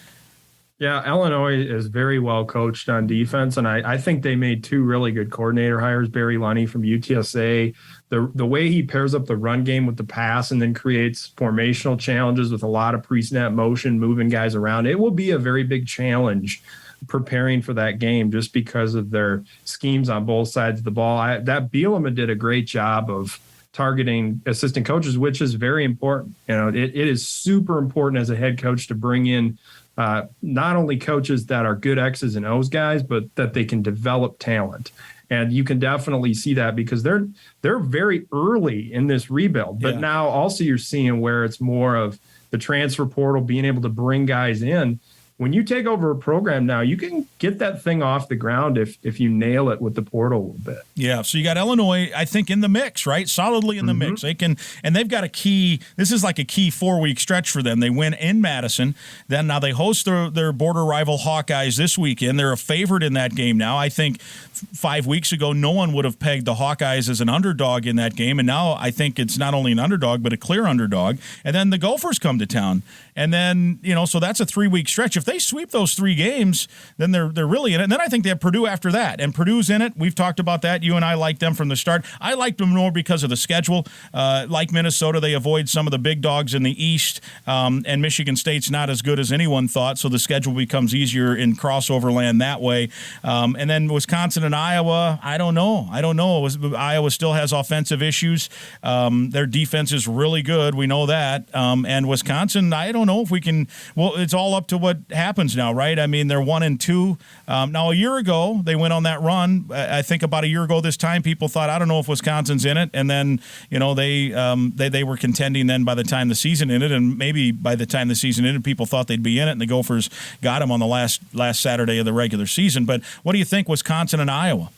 Yeah, Illinois is very well coached on defense, and I think they made 2 really good coordinator hires. Barry Lunny from UTSA, the way he pairs up the run game with the pass and then creates formational challenges with a lot of pre-snap motion, moving guys around. It will be a very big challenge preparing for that game just because of their schemes on both sides of the ball. That Bielema did a great job of targeting assistant coaches, which is very important. It is super important as a head coach to bring in not only coaches that are good X's and O's guys, but that they can develop talent. And you can definitely see that because they're very early in this rebuild. But now also you're seeing where it's more of the transfer portal, being able to bring guys in. When you take over a program now, you can get that thing off the ground if you nail it with the portal a little bit. Yeah, so you got Illinois, I think, in the mix, right? Solidly in the mix. They can, and they've got a key. This is like a key 4-week stretch for them. They win in Madison. Then now they host their border rival Hawkeyes this weekend. They're a favorite in that game now. I think 5 weeks ago, no one would have pegged the Hawkeyes as an underdog in that game, and now I think it's not only an underdog but a clear underdog. And then the Gophers come to town, and then so that's a 3-week stretch. If they sweep those 3 games, then they're really in it. And then I think they have Purdue after that. And Purdue's in it. We've talked about that. You and I liked them from the start. I liked them more because of the schedule. Like Minnesota, they avoid some of the big dogs in the East. And Michigan State's not as good as anyone thought, so the schedule becomes easier in crossover land that way. And then Wisconsin and Iowa, I don't know. Iowa still has offensive issues. Their defense is really good. We know that. And Wisconsin, I don't know if we can. Well, it's all up to what happens now, right? I mean, they're 1-2. Now, a year ago, they went on that run. I think about a year ago this time, people thought, I don't know if Wisconsin's in it. And then, they were contending then by the time the season ended. And maybe by the time the season ended, people thought they'd be in it. And the Gophers got them on the last Saturday of the regular season. But what do you think, Wisconsin and Iowa?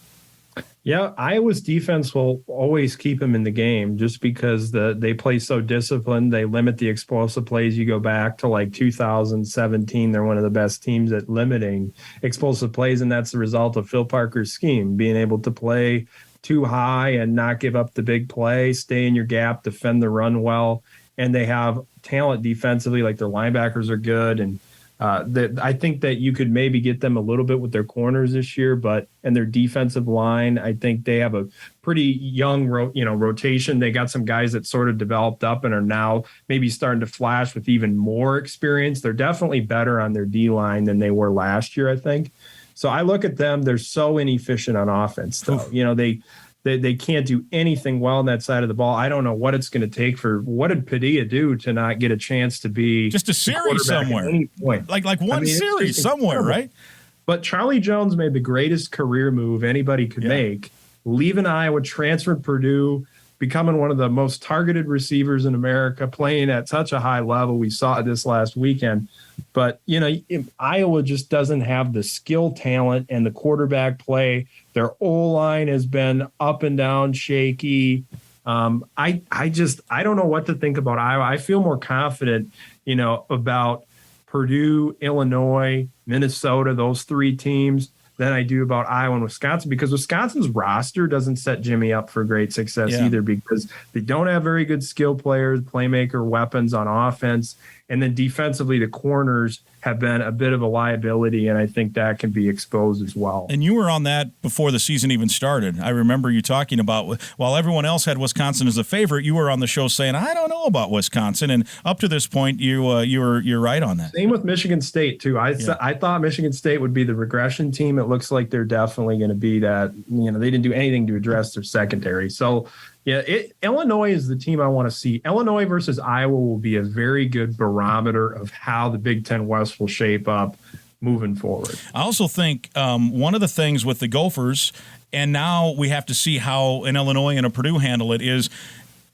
Yeah, Iowa's defense will always keep them in the game just because they play so disciplined. They limit the explosive plays. You go back to like 2017, they're one of the best teams at limiting explosive plays, and that's the result of Phil Parker's scheme, being able to play too high and not give up the big play, stay in your gap, defend the run well, and they have talent defensively, like their linebackers are good, and I think that you could maybe get them a little bit with their corners this year, and their defensive line, I think they have a pretty young, rotation. They got some guys that sort of developed up and are now maybe starting to flash with even more experience. They're definitely better on their D line than they were last year, I think. So I look at them; they're so inefficient on offense, though. They can't do anything well on that side of the ball. I don't know what it's going to take what did Padilla do to not get a chance to be just a series somewhere, at any point. like one series somewhere, right? But Charlie Jones made the greatest career move anybody could make, leaving Iowa, transferred Purdue, becoming one of the most targeted receivers in America, playing at such a high level. We saw it this last weekend. But, Iowa just doesn't have the skill talent and the quarterback play. Their O-line has been up and down, shaky. I don't know what to think about Iowa. I feel more confident, about Purdue, Illinois, Minnesota, those 3 teams. than I do about Iowa and Wisconsin, because Wisconsin's roster doesn't set Jimmy up for great success either, because they don't have very good skill players, playmaker, weapons on offense. And then defensively, the corners have been a bit of a liability, and I think that can be exposed as well. And you were on that before the season even started. I remember you talking about, while everyone else had Wisconsin as a favorite, you were on the show saying, I don't know about Wisconsin. And up to this point, you're right on that. Same with Michigan State, too. I thought Michigan State would be the regression team. It looks like they're definitely going to be that. They didn't do anything to address their secondary. So, yeah, Illinois is the team I want to see. Illinois versus Iowa will be a very good barometer of how the Big Ten West will shape up moving forward. I also think one of the things with the Gophers, and now we have to see how an Illinois and a Purdue handle it, is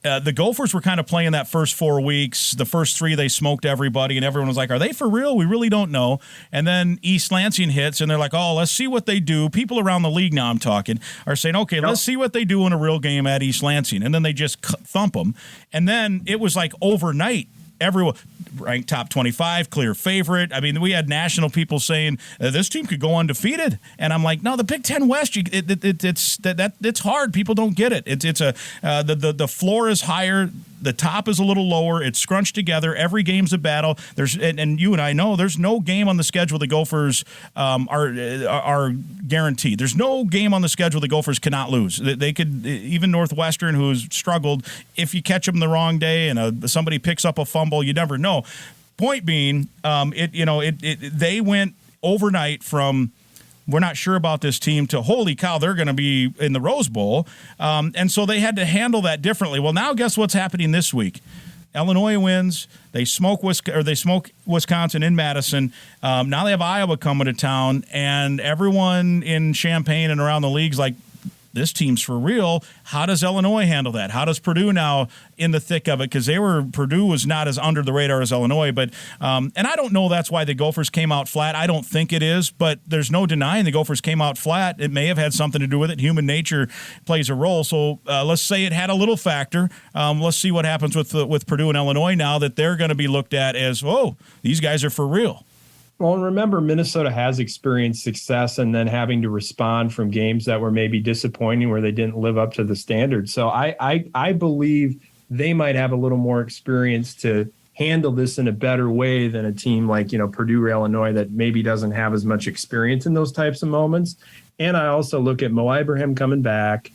the Gophers were kind of playing that first 4 weeks. The first 3, they smoked everybody, and everyone was like, are they for real? We really don't know. And then East Lansing hits, and they're like, oh, let's see what they do. People around the league now, I'm talking, are saying, okay, let's see what they do in a real game at East Lansing. And then they just thump them. And then it was like overnight, everyone ranked top 25, clear favorite. I mean, we had national people saying this team could go undefeated, and I'm like, no, the Big Ten West, it's hard. People don't get it. The floor is higher. The top is a little lower. It's scrunched together. Every game's a battle. And you and I know there's no game on the schedule the Gophers are guaranteed. There's no game on the schedule the Gophers cannot lose. They could, even Northwestern, who's struggled, if you catch them the wrong day and somebody picks up a fumble, you never know. Point being, they went overnight from we're not sure about this team to holy cow, they're going to be in the Rose Bowl. And so they had to handle that differently. Well, now guess what's happening this week? Illinois wins. They smoke Wisconsin in Madison. Now they have Iowa coming to town, and everyone in Champaign and around the league's like, this team's for real. How does Illinois handle that? How does Purdue now in the thick of it? Because Purdue was not as under the radar as Illinois. But and I don't know that's why the Gophers came out flat. I don't think it is, but there's no denying the Gophers came out flat. It may have had something to do with it. Human nature plays a role. So let's say it had a little factor. Let's see what happens with Purdue and Illinois now that they're going to be looked at as, oh, these guys are for real. Well, and remember, Minnesota has experienced success and then having to respond from games that were maybe disappointing where they didn't live up to the standard. So I believe they might have a little more experience to handle this in a better way than a team like, Purdue or Illinois that maybe doesn't have as much experience in those types of moments. And I also look at Mo Ibrahim coming back.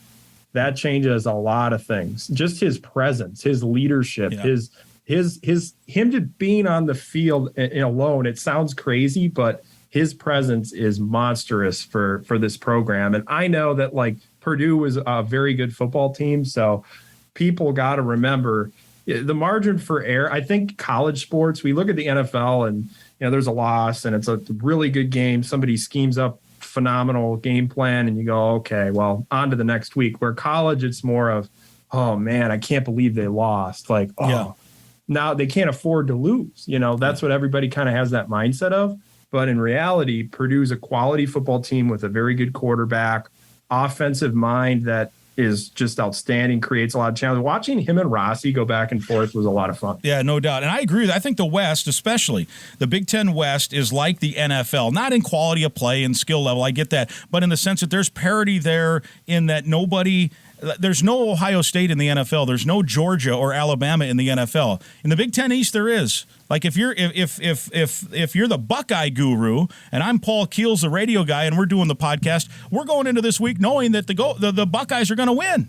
That changes a lot of things. Just his presence, his leadership, him just being on the field alone. It sounds crazy, but his presence is monstrous for this program. And I know that Purdue was a very good football team. So people got to remember the margin for error. I think college sports, we look at the NFL and, there's a loss and it's a really good game. Somebody schemes up phenomenal game plan and you go, okay, well, on to the next week. Where college, it's more of, oh man, I can't believe they lost. Now they can't afford to lose. That's what everybody kind of has that mindset of. But in reality, Purdue's a quality football team with a very good quarterback, offensive mind that is just outstanding, creates a lot of challenge. Watching him and Rossi go back and forth was a lot of fun. Yeah, no doubt. And I agree. I think the West, especially the Big Ten West, is like the NFL, not in quality of play and skill level. I get that. But in the sense that there's parity there in that there's no Ohio State in the NFL. There's no Georgia or Alabama in the NFL. In the Big Ten East, there is. Like if you're the Buckeye guru and I'm Paul Keels, the radio guy, and we're doing the podcast, we're going into this week knowing that the Buckeyes are going to win.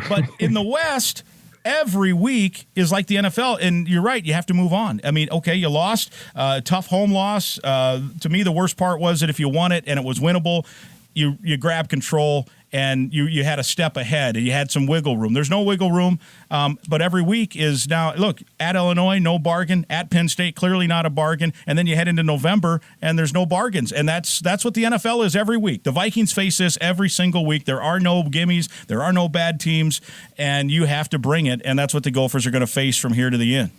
But in the West, every week is like the NFL, and you're right. You have to move on. I mean, okay, you lost, tough home loss. To me, the worst part was that if you won it and it was winnable, you grab control. And you had a step ahead, and you had some wiggle room. There's no wiggle room, but every week is now, look, at Illinois, no bargain. At Penn State, clearly not a bargain. And then you head into November, and there's no bargains. And that's what the NFL is every week. The Vikings face this every single week. There are no gimmies. There are no bad teams, and you have to bring it, and that's what the Gophers are going to face from here to the end.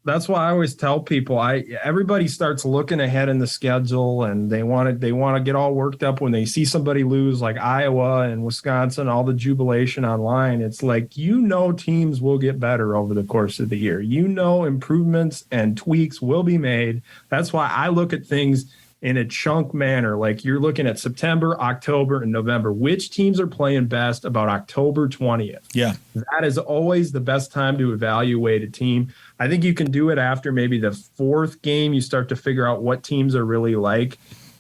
That's why I always tell people, everybody starts looking ahead in the schedule and they want to get all worked up when they see somebody lose like Iowa and Wisconsin, all the jubilation online. It's like, teams will get better over the course of the year. Improvements and tweaks will be made. That's why I look at things in a chunk manner. Like you're looking at September, October, and November. Which teams are playing best about October 20th? Yeah. That is always the best time to evaluate a team. I think you can do it after maybe the fourth game. You start to figure out what teams are really like.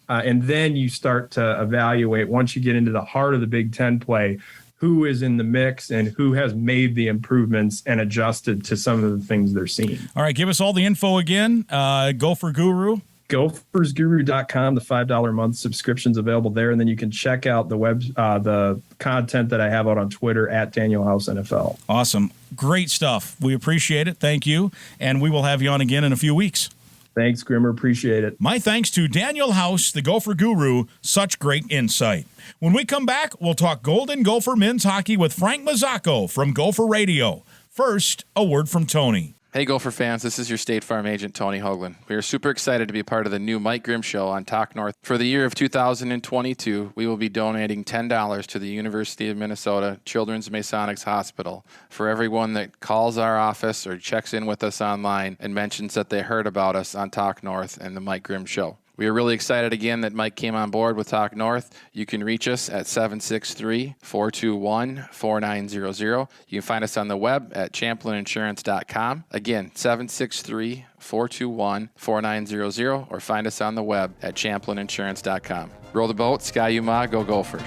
And then you start to evaluate, once you get into the heart of the Big Ten play, who is in the mix and who has made the improvements and adjusted to some of the things they're seeing. All right, give us all the info again. Gopher Guru. Gophersguru.com. The $5 a month subscription's available there. And then you can check out the content that I have out on Twitter at Daniel House NFL. Awesome. Great stuff. We appreciate it. Thank you. And we will have you on again in a few weeks. Thanks, Grimmer. Appreciate it. My thanks to Daniel House, the Gopher Guru. Such great insight. When we come back, we'll talk Golden Gopher men's hockey with Frank Mazzocco from Gopher Radio. First, a word from Tony. Hey, Gopher fans, this is your State Farm agent, Tony Hoagland. We are super excited to be part of the new Mike Grimm Show on Talk North. For the year of 2022, we will be donating $10 to the University of Minnesota Children's Masonics Hospital for everyone that calls our office or checks in with us online and mentions that they heard about us on Talk North and the Mike Grimm Show. We are really excited again that Mike came on board with Talk North. You can reach us at 763-421-4900. You can find us on the web at champlaininsurance.com. Again, 763-421-4900, or find us on the web at champlaininsurance.com. Roll the boat, Sky Yuma, go Gophers.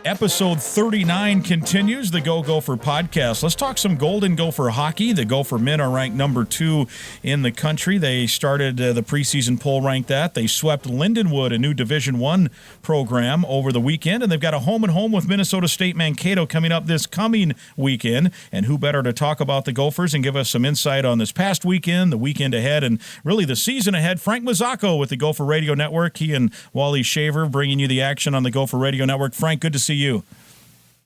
Episode 39 continues, the Go Gopher podcast. Let's talk some Golden Gopher hockey. The Gopher men are ranked number 2 in the country. They started the preseason poll ranked that. They swept Lindenwood, a new Division I program, over the weekend, and they've got a home-and-home with Minnesota State Mankato coming up this coming weekend. And who better to talk about the Gophers and give us some insight on this past weekend, the weekend ahead, and really the season ahead? Frank Mazzocco with the Gopher Radio Network. He and Wally Shaver bringing you the action on the Gopher Radio Network. Frank, good to see you.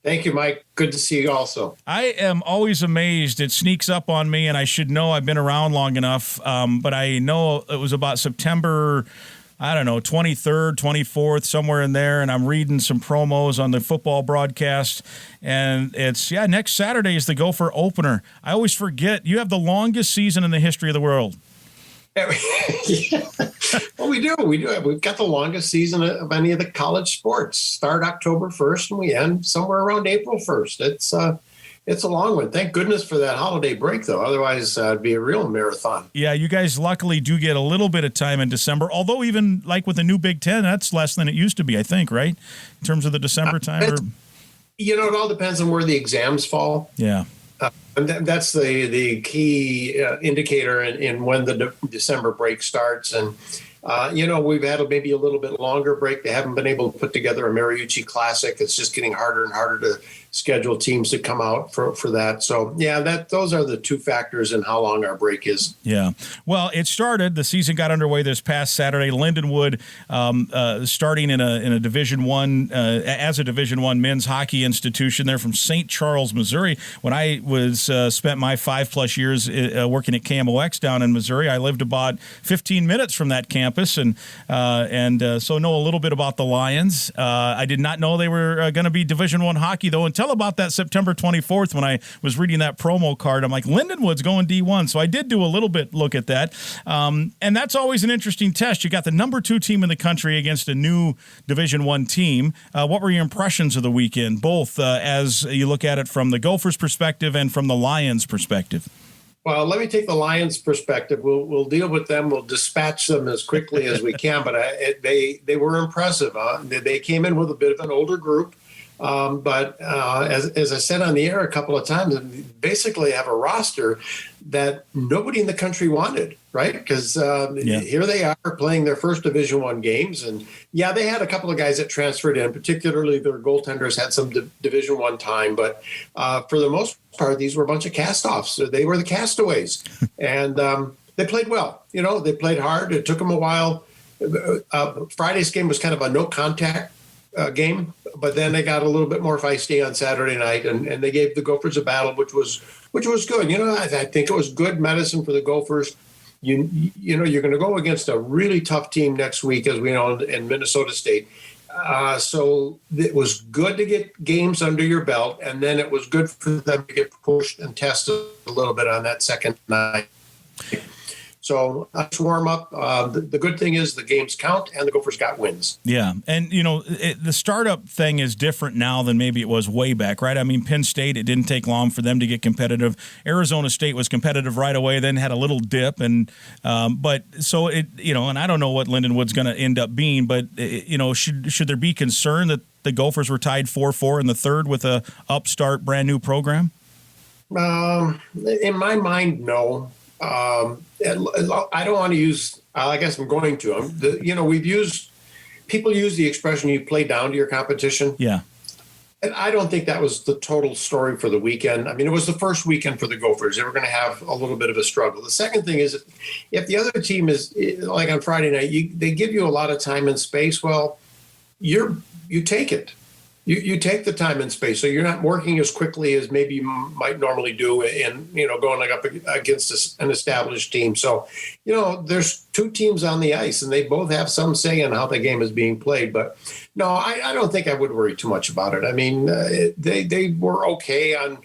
Thank you, Mike. Good to see you also. I am always amazed. It sneaks up on me, and I should know. I've been around long enough, but I know it was about September, 23rd, 24th, somewhere in there, and I'm reading some promos on the football broadcast, and it's, next Saturday is the Gopher opener. I always forget. You have the longest season in the history of the world. Yeah. Well, we do. We've got the longest season of any of the college sports. Start October 1st and we end somewhere around April 1st. It's a long one. Thank goodness for that holiday break, though. Otherwise, it'd be a real marathon. Yeah, you guys luckily do get a little bit of time in December, although even like with the new Big Ten, that's less than it used to be, I think, right? In terms of the December time? It all depends on where the exams fall. Yeah. And that's the key indicator in when the December break starts. And, we've had maybe a little bit longer break. They haven't been able to put together a Mariucci Classic. It's just getting harder and harder to schedule teams to come out for that. So, those are the two factors in how long our break is. Yeah. Well, it started. The season got underway this past Saturday. Lindenwood starting in a Division I, as a Division I men's hockey institution. They're from St. Charles, Missouri. When I spent my 5+ years working at KMOX down in Missouri, I lived about 15 minutes from that campus, and so know a little bit about the Lions. I did not know they were going to be Division I hockey, though, until about that September 24th when I was reading that promo card. I'm like, Lindenwood's going D1. So I did do a little bit look at that. And that's always an interesting test. You got the number 2 team in the country against a new Division I team. What were your impressions of the weekend, both as you look at it from the Gophers' perspective and from the Lions' perspective? Well, let me take the Lions' perspective. We'll deal with them. We'll dispatch them as quickly as we can. But they were impressive. They came in with a bit of an older group. But as I said on the air a couple of times, basically have a roster that nobody in the country wanted, right? Because here they are playing their first Division I games. And, they had a couple of guys that transferred in, particularly their goaltenders had some Division I time. But for the most part, these were a bunch of cast-offs. So they were the castaways. And they played well. They played hard. It took them a while. Friday's game was kind of a no-contact game, but then they got a little bit more feisty on Saturday night, and they gave the Gophers a battle, which was good. I think it was good medicine for the Gophers. You're going to go against a really tough team next week, as we know, in Minnesota State. So it was good to get games under your belt, and then it was good for them to get pushed and tested a little bit on that second night. So let's warm up. The good thing is the games count and the Gophers got wins. Yeah. And, the startup thing is different now than maybe it was way back, right? I mean, Penn State, it didn't take long for them to get competitive. Arizona State was competitive right away, then had a little dip. And, but so it, and I don't know what Lindenwood's going to end up being, but, should there be concern that the Gophers were tied 4-4 in the third with a upstart brand new program? In my mind, no. I don't want to use, I guess I'm going to. People use the expression you play down to your competition. Yeah. And I don't think that was the total story for the weekend. I mean, it was the first weekend for the Gophers. They were going to have a little bit of a struggle. The second thing is, if the other team is, like on Friday night, they give you a lot of time and space, well, you take it. You take the time and space, so you're not working as quickly as maybe you might normally do in, going up against an established team. So, there's two teams on the ice, and they both have some say in how the game is being played. But no, I don't think I would worry too much about it. I mean, they were okay on.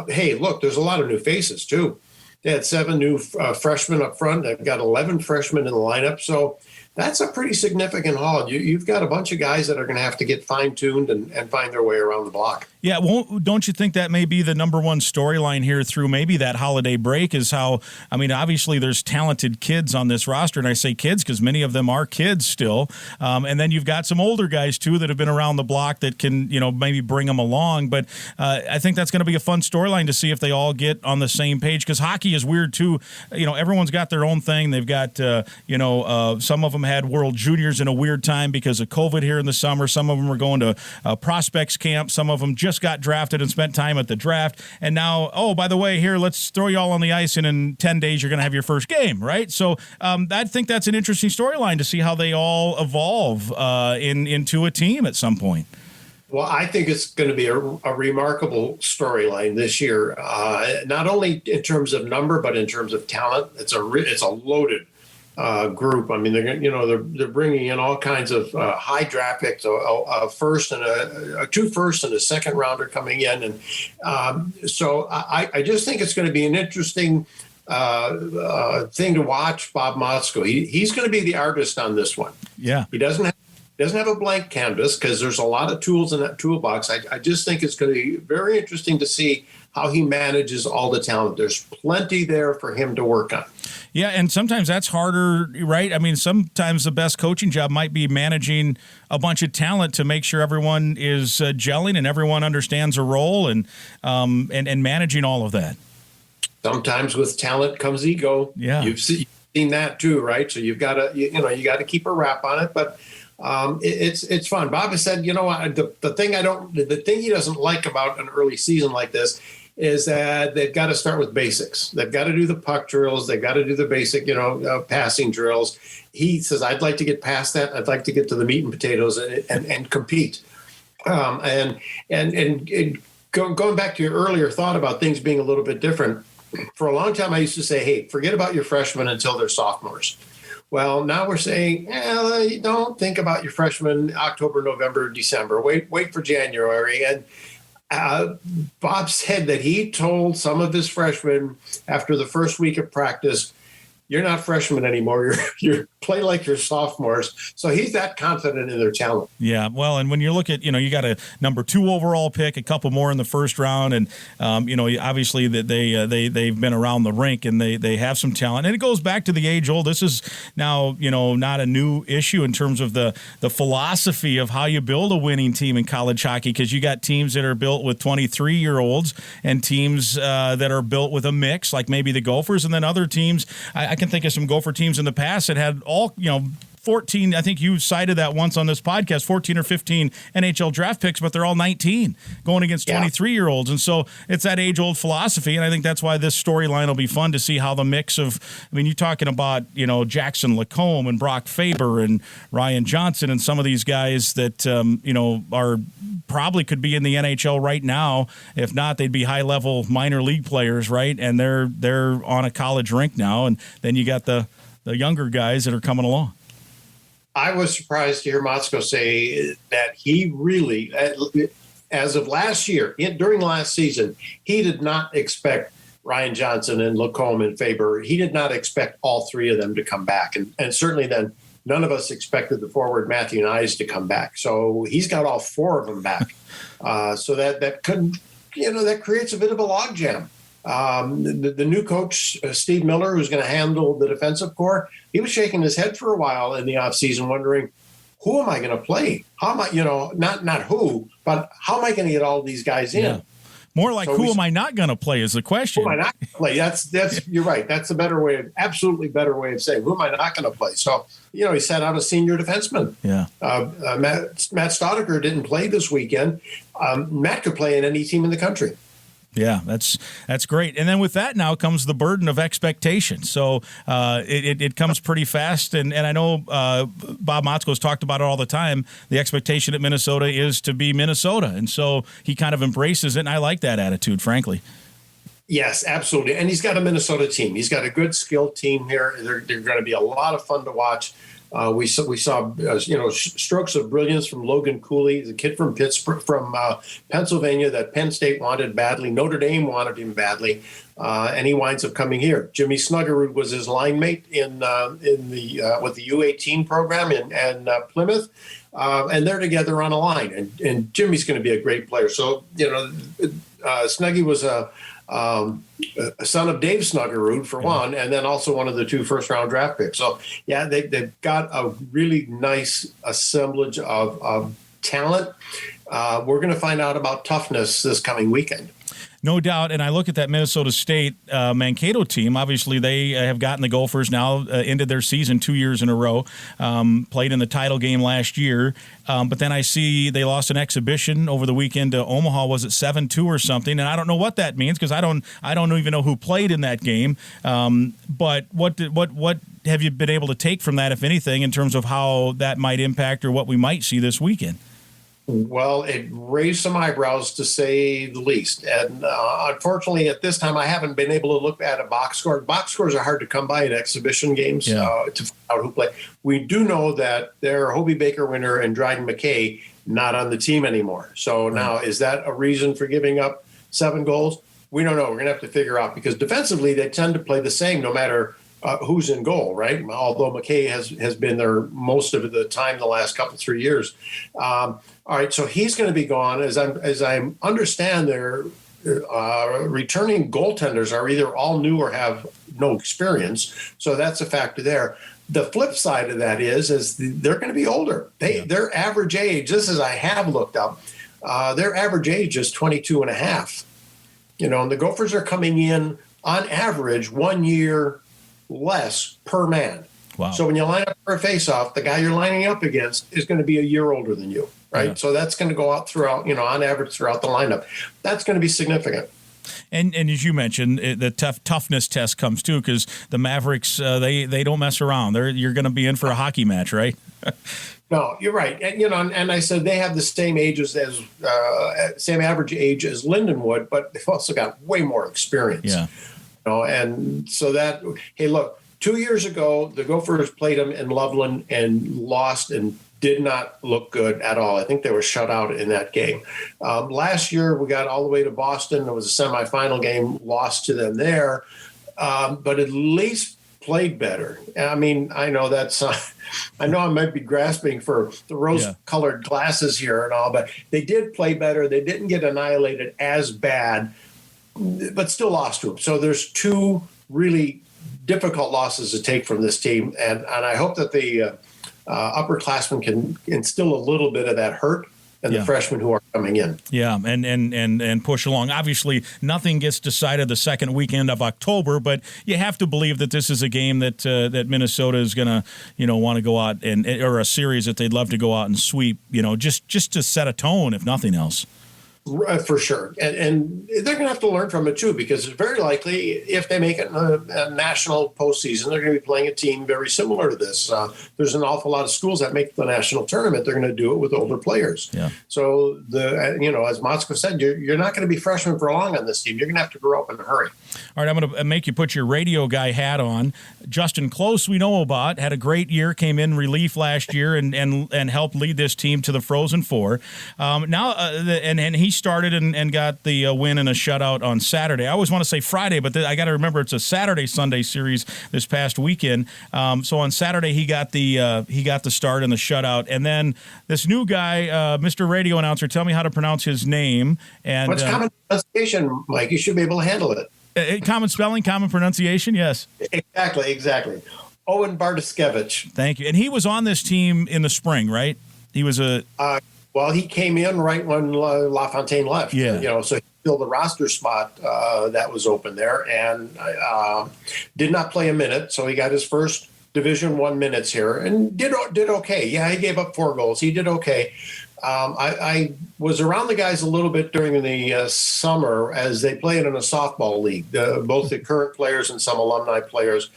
Hey, look, there's a lot of new faces too. They had 7 new freshmen up front. They've got 11 freshmen in the lineup. So that's a pretty significant haul. You've got a bunch of guys that are going to have to get fine-tuned and find their way around the block. Yeah, well, don't you think that may be the number one storyline here through maybe that holiday break is how, I mean, obviously there's talented kids on this roster, and I say kids because many of them are kids still, and then you've got some older guys, too, that have been around the block that can, maybe bring them along, but I think that's going to be a fun storyline to see if they all get on the same page, because hockey is weird, too. Everyone's got their own thing. They've got, some of them had World Juniors in a weird time because of COVID here in the summer. Some of them are going to prospects camp. Some of them just got drafted and spent time at the draft. And now, oh, by the way, here, let's throw you all on the ice, and in 10 days you're going to have your first game, right? So I think that's an interesting storyline to see how they all evolve into a team at some point. Well, I think it's going to be a remarkable storyline this year, not only in terms of number, but in terms of talent. It's a loaded group. I mean, they're bringing in all kinds of high draft picks, a first and a 2 first and a second rounder coming in, and so I just think it's going to be an interesting thing to watch. Bob Mazzocco, he's going to be the artist on this one. Yeah, he doesn't have a blank canvas because there's a lot of tools in that toolbox. I just think it's going to be very interesting to see how he manages all the talent. There's plenty there for him to work on. Yeah, and sometimes that's harder, right? I mean, sometimes the best coaching job might be managing a bunch of talent to make sure everyone is gelling and everyone understands a role and managing all of that. Sometimes with talent comes ego. Yeah, you've seen that too, right? So you've got to you got to keep a wrap on it, but it's fun. Bob has said, the thing he doesn't like about an early season like this is that they've got to start with basics. They've got to do the puck drills. They've got to do the basic, passing drills. He says, I'd like to get past that. I'd like to get to the meat and potatoes and compete. And going back to your earlier thought about things being a little bit different, for a long time I used to say, hey, forget about your freshmen until they're sophomores. Well, now we're saying, don't think about your freshmen October, November, December. Wait for January. And Bob said that he told some of his freshmen after the first week of practice, you're not freshmen anymore. You're play like you're sophomores. So he's that confident in their talent. Yeah, well, and when you look at, you got a number 2 overall pick, a couple more in the first round, and obviously that they've been around the rink and they have some talent. And it goes back to the age old. This is now not a new issue in terms of the philosophy of how you build a winning team in college hockey, because you got teams that are built with 23-year-olds and teams that are built with a mix, like maybe the Gophers, and then other teams. I can think of some Gopher teams in the past that had all 14, I think you cited that once on this podcast, 14 or 15 NHL draft picks, but they're all 19 going against 23-year-olds. And so it's that age-old philosophy, and I think that's why this storyline will be fun to see how the mix of, you're talking about, Jackson Lacombe and Brock Faber and Ryan Johnson and some of these guys that, are probably could be in the NHL right now. If not, they'd be high-level minor league players, right? And they're on a college rink now, and then you got the younger guys that are coming along. I was surprised to hear Mazzocco say that he really, as of last year, during last season, he did not expect Ryan Johnson and Lacombe and Faber, he did not expect all three of them to come back. And certainly then none of us expected the forward Matthew Nyes to come back. So he's got all four of them back. So that couldn't, that creates a bit of a logjam. The new coach, Steve Miller, who's going to handle the defensive core, he was shaking his head for a while in the offseason, wondering, who am I going to play? How am I, not who, but how am I going to get all these guys in? Yeah. More like, who am I not going to play is the question. Who am I not going to play? That's you're right. That's a better way, absolutely better way of saying, who am I not going to play? So, he sent out a senior defenseman. Yeah. Matt Staudiker didn't play this weekend. Matt could play in any team in the country. Yeah, that's great. And then with that now comes the burden of expectation. So it comes pretty fast. And I know Bob Mazzocco's talked about it all the time. The expectation at Minnesota is to be Minnesota. And so he kind of embraces it. And I like that attitude, frankly. Yes, absolutely. And he's got a Minnesota team. He's got a good, skilled team here. They're going to be a lot of fun to watch. We saw strokes of brilliance from Logan Cooley, the kid from Pennsylvania that Penn State wanted badly. Notre Dame wanted him badly, and he winds up coming here. Jimmy Snuggerud was his line mate with the U18 program in Plymouth, and they're together on a line. And Jimmy's going to be a great player. So Snuggy was a son of Dave Snuggerud, for one, and then also one of the 2 first-round draft picks. So, yeah, they've got a really nice assemblage of talent. We're going to find out about toughness this coming weekend. No doubt, and I look at that Minnesota State Mankato team. Obviously, they have gotten the Gophers now, ended their season 2 years in a row, played in the title game last year. But then I see they lost an exhibition over the weekend to Omaha. Was it 7-2 or something? And I don't know what that means because I don't even know who played in that game. But what have you been able to take from that, if anything, in terms of how that might impact or what we might see this weekend? Well, it raised some eyebrows, to say the least. And unfortunately, at this time, I haven't been able to look at a box score. Box scores are hard to come by in exhibition games to find out who played. We do know that they're Hobie Baker winner and Dryden McKay not on the team anymore. So now, is that a reason for giving up 7 goals? We don't know. We're going to have to figure out, because defensively, they tend to play the same no matter who's in goal, right? Although McKay has been there most of the time the last 3 years. All right, so he's going to be gone. As I understand, their returning goaltenders are either all new or have no experience. So that's a factor there. The flip side of that is they're going to be older. Their average age, this is I have looked up, their average age is 22 and a half. And the Gophers are coming in on average 1 year less per man. Wow. So when you line up for a face-off, the guy you're lining up against is going to be a year older than you, right? Yeah. So that's going to go out throughout, on average throughout the lineup. That's going to be significant. And as you mentioned, the toughness test comes too, because the Mavericks, they don't mess around. You're going to be in for a hockey match, right? No, you're right. And, and I said they have the same same average age as Lindenwood, but they've also got way more experience. Yeah. And so that, hey, look, 2 years ago, the Gophers played them in Loveland and lost and did not look good at all. I think they were shut out in that game. Last year, we got all the way to Boston. It was a semifinal game, lost to them there, but at least played better. I mean, I know I know I might be grasping for the rose-colored glasses here and all, but they did play better. They didn't get annihilated as bad, but still lost to them. So there's 2 really difficult losses to take from this team, and I hope that the upperclassmen can instill a little bit of that hurt in the freshmen who are coming in. Yeah, and push along. Obviously, nothing gets decided the second weekend of October, but you have to believe that this is a game that Minnesota is going to want to go out or a series that they'd love to go out and sweep. Just to set a tone, if nothing else. For sure. And they're going to have to learn from it, too, because it's very likely if they make it in a national postseason, they're going to be playing a team very similar to this. There's an awful lot of schools that make the national tournament. They're going to do it with older players. Yeah. So, as Mazzocco said, you're not going to be freshmen for long on this team. You're going to have to grow up in a hurry. All right, I'm going to make you put your radio guy hat on. Justin Close, we know about, had a great year, came in relief last year and helped lead this team to the Frozen Four. And he started and got the win in a shutout on Saturday. I always want to say Friday, but I got to remember it's a Saturday-Sunday series this past weekend. So on Saturday he got the start in the shutout, and then this new guy, Mr. Radio Announcer, tell me how to pronounce his name. And what's common pronunciation, Mike? You should be able to handle it. Common spelling, common pronunciation, yes. Exactly. Owen Bartoszewicz. Thank you. And he was on this team in the spring, right? He was well, he came in right when LaFontaine left. Yeah. So he filled the roster spot that was open there, and did not play a minute. So he got his first Division I minutes here and did okay. Yeah, he gave up 4 goals. He did okay. I was around the guys a little bit during the summer as they played in a softball league, both the current players and some alumni players.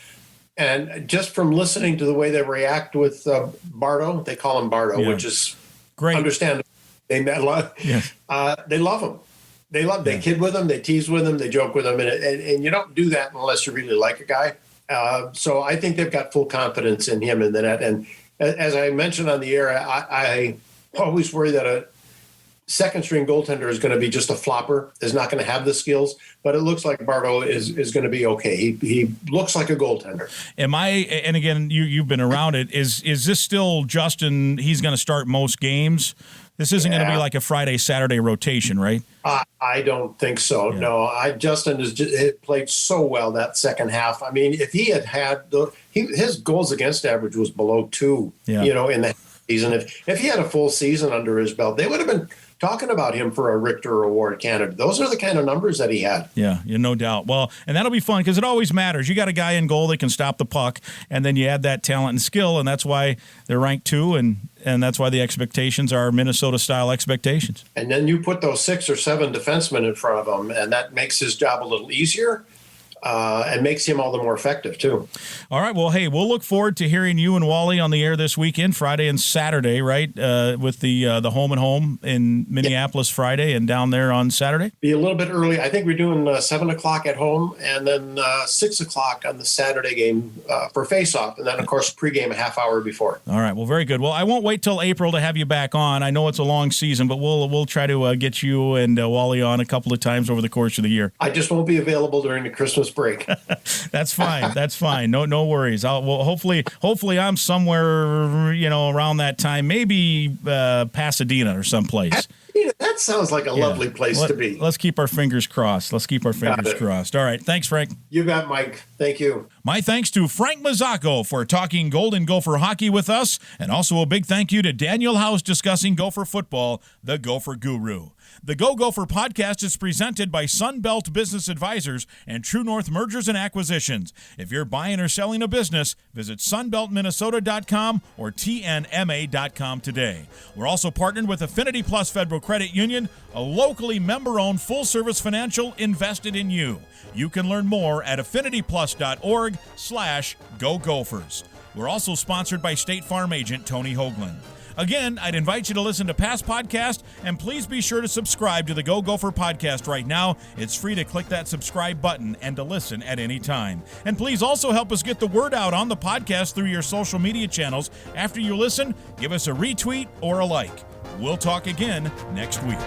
And just from listening to the way they react with Bardo, they call him Bardo, which is great. Understandable. They love him. They kid with him, they tease with him, they joke with him, and you don't do that unless you really like a guy. So I think they've got full confidence in him in the net. And as I mentioned on the air, I always worry that a second string goaltender is going to be just a flopper, is not going to have the skills, but it looks like Bardo is going to be okay. He looks like a goaltender. And again, you've been around it. Is this still Justin? He's going to start most games. This isn't going to be like a Friday, Saturday rotation, right? I don't think so. Yeah. No, Justin has played so well that second half. I mean, if he had his goals against average was below 2, in the season. If he had a full season under his belt, they would have been talking about him for a Richter Award candidate. Those are the kind of numbers that he had. Yeah, no doubt. Well, and that'll be fun because it always matters. You got a guy in goal that can stop the puck, and then you add that talent and skill, and that's why they're ranked 2, and that's why the expectations are Minnesota-style expectations. And then you put those 6 or 7 defensemen in front of him, and that makes his job a little easier. And makes him all the more effective, too. All right. Well, hey, we'll look forward to hearing you and Wally on the air this weekend, Friday and Saturday, right, with the home and home in Minneapolis Friday and down there on Saturday? Be a little bit early. I think we're doing 7 o'clock at home and then 6 o'clock on the Saturday game for face-off, and then, of course, pregame a half hour before. All right. Well, very good. Well, I won't wait till April to have you back on. I know it's a long season, but we'll try to get you and Wally on a couple of times over the course of the year. I just won't be available during the Christmas break. That's fine. That's fine. No worries. Hopefully I'm somewhere, around that time, maybe Pasadena or someplace. That sounds like a lovely place to be. Let's keep our fingers crossed. All right. Thanks, Frank. You bet, Mike. Thank you. My thanks to Frank Mazzocco for talking Golden Gopher hockey with us, and also a big thank you to Daniel House discussing Gopher football, the Gopher Guru. The Go Gopher podcast is presented by Sunbelt Business Advisors and True North Mergers and Acquisitions. If you're buying or selling a business, visit sunbeltminnesota.com or tnma.com today. We're also partnered with Affinity Plus Federal Credit Union, a locally member-owned full-service financial invested in you. You can learn more at affinityplus.org/Go Gophers. We're also sponsored by State Farm agent Tony Hoagland. Again, I'd invite you to listen to past podcasts, and please be sure to subscribe to the Go Gopher podcast right now. It's free to click that subscribe button and to listen at any time. And please also help us get the word out on the podcast through your social media channels. After you listen, give us a retweet or a like. We'll talk again next week.